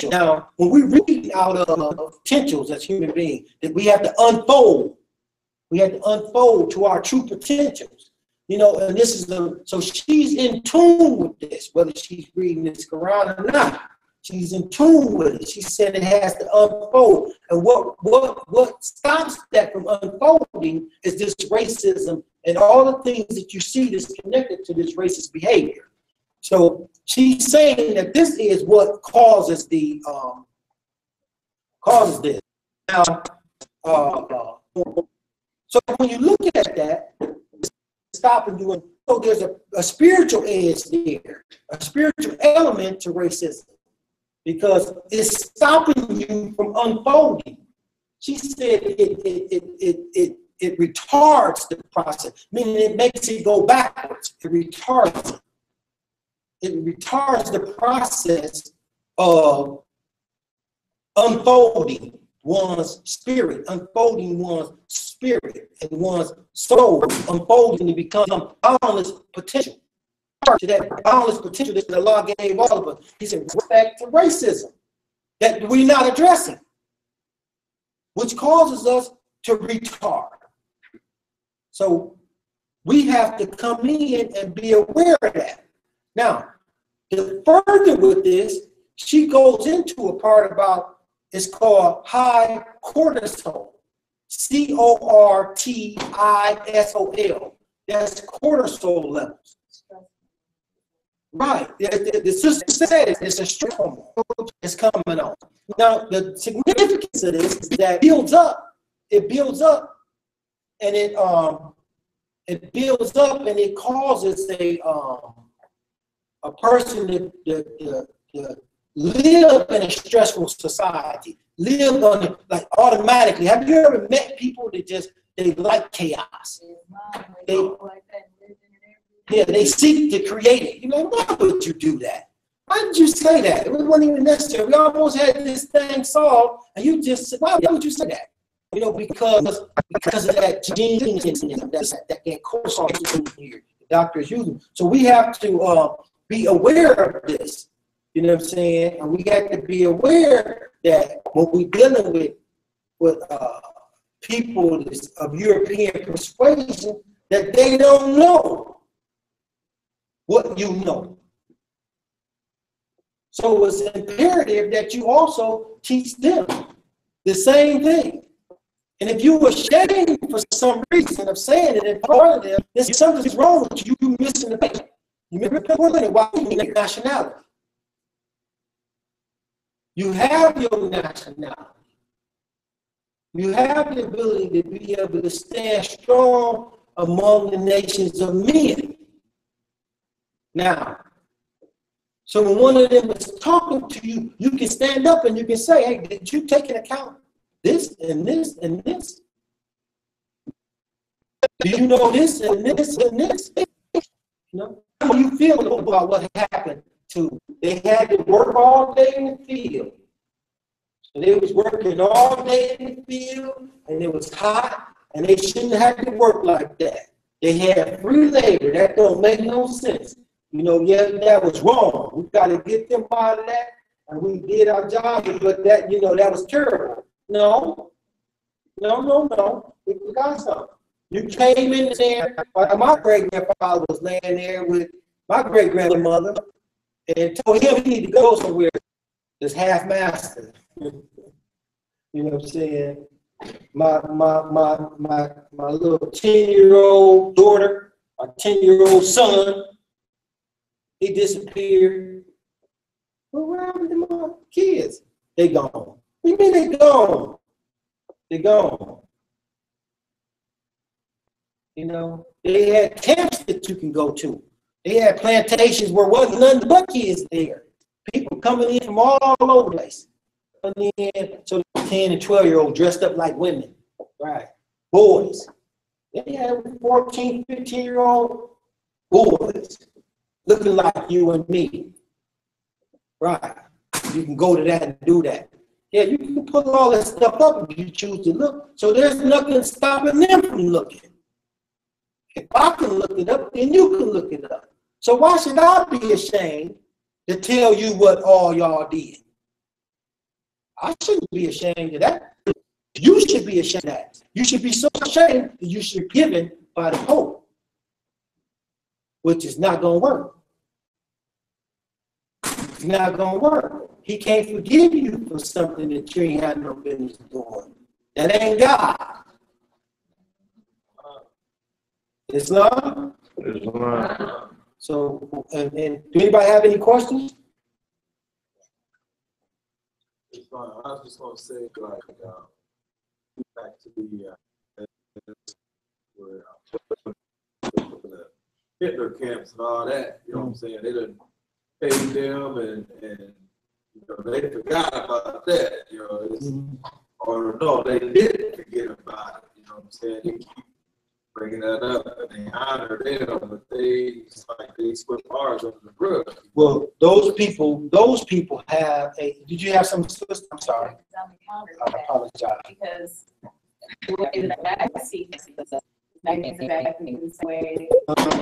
S1: Now, when we read out of potentials as human beings, that we have to unfold. We have to unfold to our true potentials. You know, and this is so she's in tune with this, whether she's reading this Quran or not. She's in tune with it. She said it has to unfold. And what stops that from unfolding is this racism and all the things that you see that's connected to this racist behavior. So she's saying that this is what causes the causes this. Now, so when you look at that, stopping you, so there's a spiritual edge there, a spiritual element to racism, because it's stopping you from unfolding. She said it retards the process, meaning it makes it go backwards. It retards it. It retards the process of unfolding one's spirit, unfolding one's spirit and one's soul, unfolding to become boundless potential. To that boundless potential that Allah gave all of us. He said, back to racism that we're not addressing, which causes us to retard. So we have to come in and be aware of that. Now, to further with this, she goes into a part about, it's called high cortisol, cortisol. That's cortisol levels. Right. The sister said it's a stress hormone. It's coming on. Now, the significance of this is that it builds up, and it builds up, and it causes a person to live in a stressful society, live on it like automatically. Have you ever met people that they like chaos? They seek to create it. You know, why would you do that? Why did you say that? It wasn't even necessary. We almost had this thing solved, and you just said, why would you say that? You know, because of that gene, that cortisol here, the doctor is using. So we have to be aware of this. You know what I'm saying? And we got to be aware that when we're dealing with people of European persuasion, that they don't know what you know. So it's imperative that you also teach them the same thing. And if you were ashamed for some reason of saying it in front of them, there's something's wrong with you. You're missing the point. You're missing the point. Why you need nationality? You have your nationality. You have the ability to be able to stand strong among the nations of men. Now, so when one of them is talking to you, you can stand up and you can say, hey, did you take into account this and this and this? Do you know this and this and this? You know, how do you feel about what happened to? They had to work all day in the field. So they was working all day in the field, and it was hot, and they shouldn't have to work like that. They had free labor. That don't make no sense. You know, yeah, that was wrong. We got to get them out of that, and we did our job, but that, you know, that was terrible. No. We got something. You came in there, my great-grandfather was laying there with my great-grandmother and told him he needed to go somewhere. This half-master. You know what I'm saying? My little 10-year-old daughter, my 10-year-old son, he disappeared. What happened to my kids? They gone. What do you mean they gone? They gone. You know, they had camps that you can go to. They had plantations where wasn't nothing but kids there. People coming in from all over the place. Coming in, so 10 and 12-year-olds dressed up like women. Right. Boys. They had 14, 15-year-old boys looking like you and me. Right. You can go to that and do that. Yeah, you can put all that stuff up if you choose to look. So there's nothing stopping them from looking. If I can look it up, then you can look it up. So why should I be ashamed to tell you what all y'all did? I shouldn't be ashamed of that. You should be ashamed of that. You should be so ashamed that you should be given by the Pope. which is not going to work. It's not going to work. He can't forgive you for something that you ain't had no business doing. That ain't God. Islam? So, and do anybody have any questions?
S6: I was just going to say, like, back to the Hitler camps and all that, you know what I'm saying? They didn't pay them and you know, they forgot about that, you know, or no, they didn't forget about it, you know what I'm saying? They keep bringing that up and they honor them, but it's like they sweep ours under the rug.
S1: Well, those people have a, did you have some, I'm sorry. I apologize.
S5: Because in the back seat, where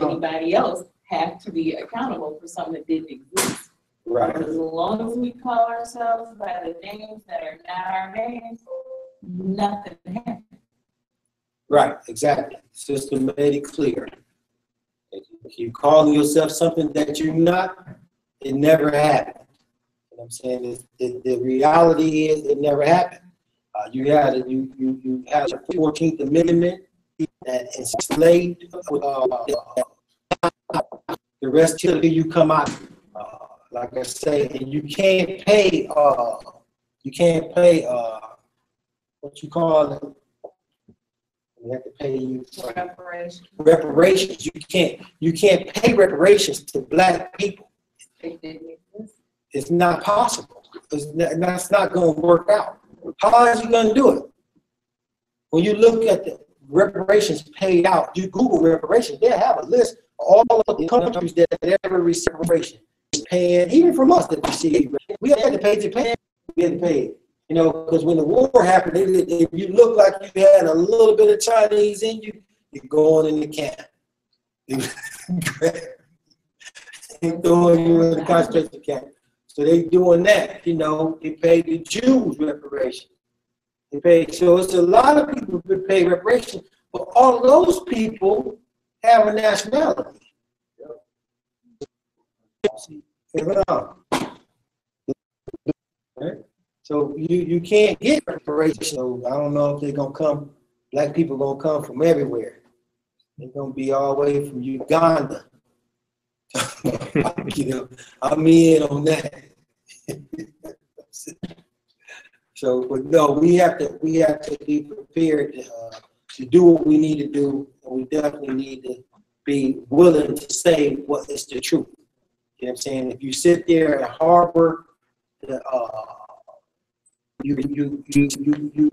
S5: anybody else have to be accountable for something that didn't exist.
S1: Right.
S5: As long as we call ourselves by the names that are not our names, nothing happens.
S1: Right, exactly. System made it clear. If you call yourself something that you're not, it never happened. You know what I'm saying? The reality is it never happened. You had the 14th Amendment that enslaved the rest of you come out. Like I say, and you can't pay what you call it. We have to pay you reparations. You can't pay reparations to black people. It's not possible. That's not going to work out. How is you going to do it? When you look at the reparations paid out, you Google reparations, they have a list of all of the countries that ever received reparation. Paying, even from us that receive, we had to pay. We had to pay. You know, because when the war happened, if you look like you had a little bit of Chinese in you, you're going in the camp. They're throwing you in the concentration camp. So they doing that. You know, they paid the Jews reparations. They paid. So it's a lot of people who pay reparations, but all of those people have a nationality. Right? So you can't get reparations. So I don't know if they're gonna come. Black people gonna come from everywhere. They're gonna be all the way from Uganda. You know, I'm in on that. So, but no, we have to be prepared to do what we need to do, and we definitely need to be willing to say what is the truth. You know what I'm saying? If you sit there and harbor, you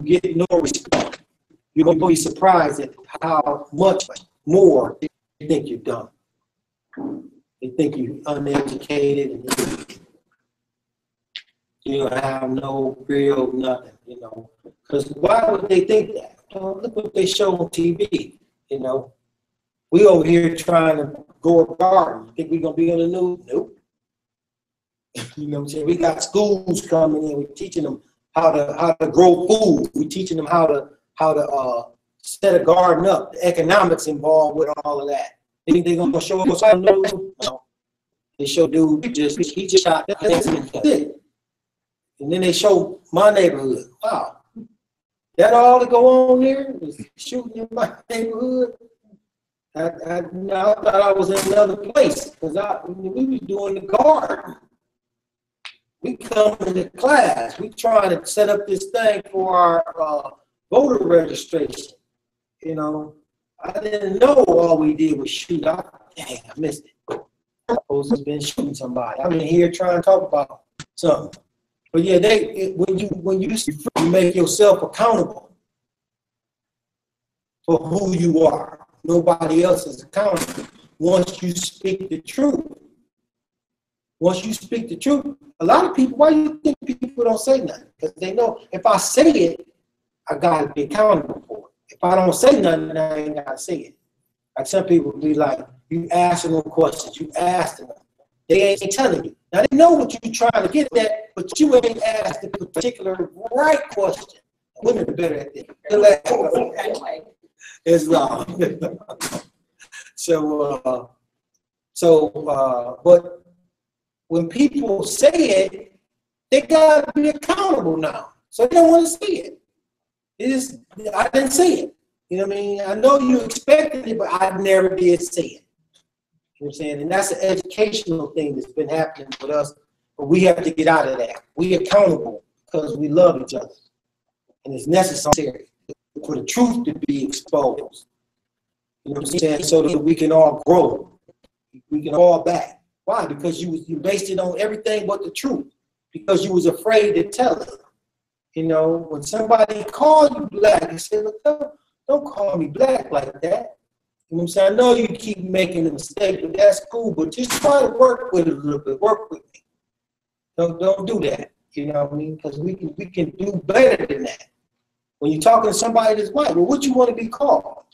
S1: get no respect. You're gonna be surprised at how much more you think you've done. They think you're uneducated and you don't have no real nothing, you know. Because why would they think that? Look what they show on TV, you know. We over here trying to grow a garden. You think we're gonna be on the news? Nope. You know what I'm saying? We got schools coming in. We're teaching them how to grow food. We're teaching them how to set a garden up. The economics involved with all of that. You think they're gonna show us on the news? No. They show dude he just shot that. And then they show my neighborhood. Wow. That all that go on there is shooting in my neighborhood. I thought I was in another place because we was doing the garden. We come into class. We trying to set up this thing for our voter registration. You know, I didn't know all we did was shoot. Dang, I missed it. I supposed to have been shooting somebody. I'm in here trying to talk about something. But yeah, when you make yourself accountable for who you are, nobody else is accountable. Once you speak the truth, a lot of people, why do you think people don't say nothing? Because they know if I say it, I gotta be accountable for it. If I don't say nothing, I ain't gotta say it. Like some people be like, you asking them questions, you asking them. They ain't telling you. Now they know what you're trying to get at, but you ain't asked the particular right question. Women are better at that. It's long. So So, but when people say it, they gotta be accountable now. So they don't want to say it. I didn't say it. You know what I mean? I know you expected it, but I never did say it. You know what I'm saying? And that's an educational thing that's been happening with us, but we have to get out of that. We accountable because we love each other. And it's necessary for the truth to be exposed. You know what I'm saying? So that we can all grow. We can all back. Why? Because you based it on everything but the truth. Because you was afraid to tell it. You know, when somebody called you black, you said, look, don't call me black like that. You know what I'm saying? I know you keep making a mistake, but that's cool. But just try to work with it a little bit. Work with me. Don't do that. You know what I mean? Because we can do better than that. When you're talking to somebody that's white, well, what you want to be called?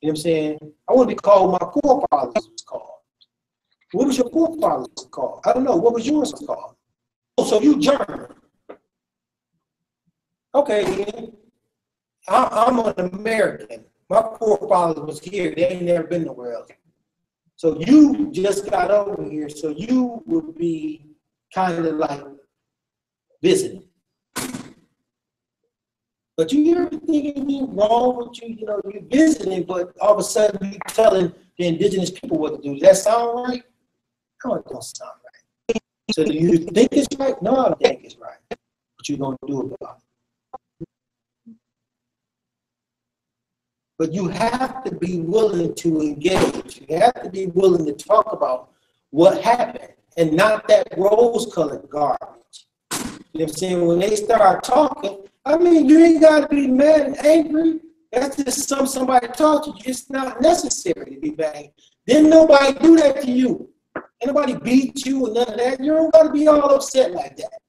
S1: You know what I'm saying? I want to be called what my forefathers was called. What was your forefathers called? I don't know. What was yours called? Oh, so you German. Okay, I'm an American. My forefathers was here. They ain't never been nowhere else. So you just got over here, so you would be kind of like visiting. But you hear anything wrong with you? You know, you're visiting, but all of a sudden you're telling the indigenous people what to do. Does that sound right? No, it don't sound right. So do you think it's right? No, I don't think it's right. What you gonna do about it? But you have to be willing to engage. You have to be willing to talk about what happened and not that rose-colored garbage. You know what I'm saying? When they start talking, I mean, you ain't got to be mad and angry. That's just somebody taught you. It's not necessary to be mad. Didn't nobody do that to you. Ain't nobody beat you or none of that. You don't got to be all upset like that.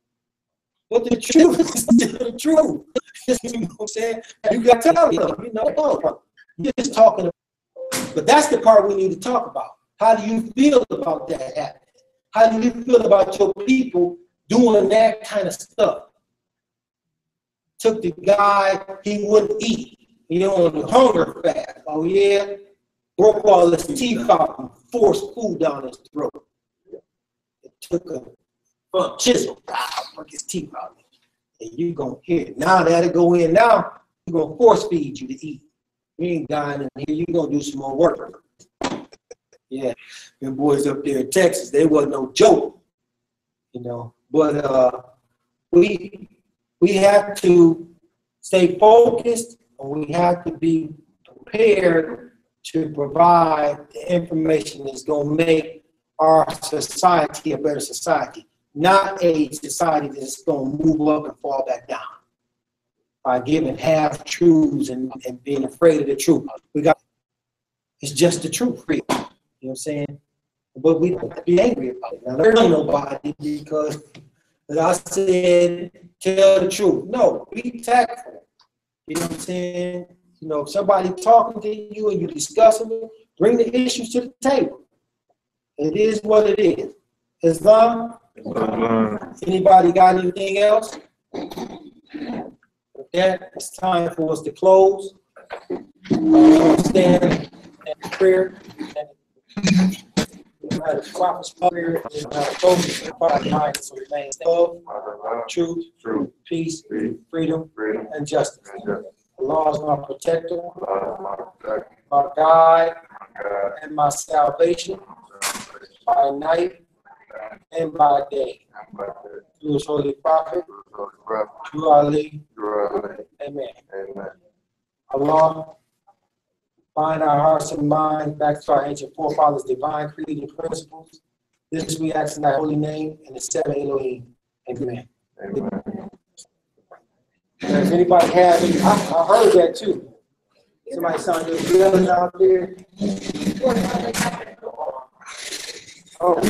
S1: But the truth is still the truth. You know what I'm saying? You got to tell them, you know, you're just talking about. But that's the part we need to talk about. How do you feel about that happening? How do you feel about your people doing that kind of stuff? Took the guy, he wouldn't eat. You know, on the hunger fast. Oh yeah, broke all his teeth out and forced food down his throat. It took a chisel, broke his teeth out. And you gonna hear it. Now that'll go in now, you're gonna force feed you to eat. You ain't dying in here, you're gonna do some more work. Yeah, them boys up there in Texas, they wasn't no joke. You know, but we have to stay focused, and we have to be prepared to provide the information that's going to make our society a better society, not a society that's going to move up and fall back down by giving half truths and being afraid of the truth. It's just the truth, really. You know what I'm saying? But we don't have to be angry about it. Now, there's nobody because as I said, tell the truth. No, be tactful. You know what I'm saying? You know, if somebody talking to you and you discussing it, bring the issues to the table. It is what it is. Islam? Anybody got anything else? With that, it's time for us to close. Stand and prayer. Prophet's prayer is focus upon the mind to remain love, truth, peace, freedom, and justice. Allah is my protector, my guide, and my salvation by night and by day. Through His holy prophet, through Ali. Amen. Allah, bind our hearts and minds back to our ancient forefathers' divine creating principles. This we ask in thy holy name and the seven Elohim. Amen. Does anybody have any? I heard that too. Somebody sounded yelling out there. Oh.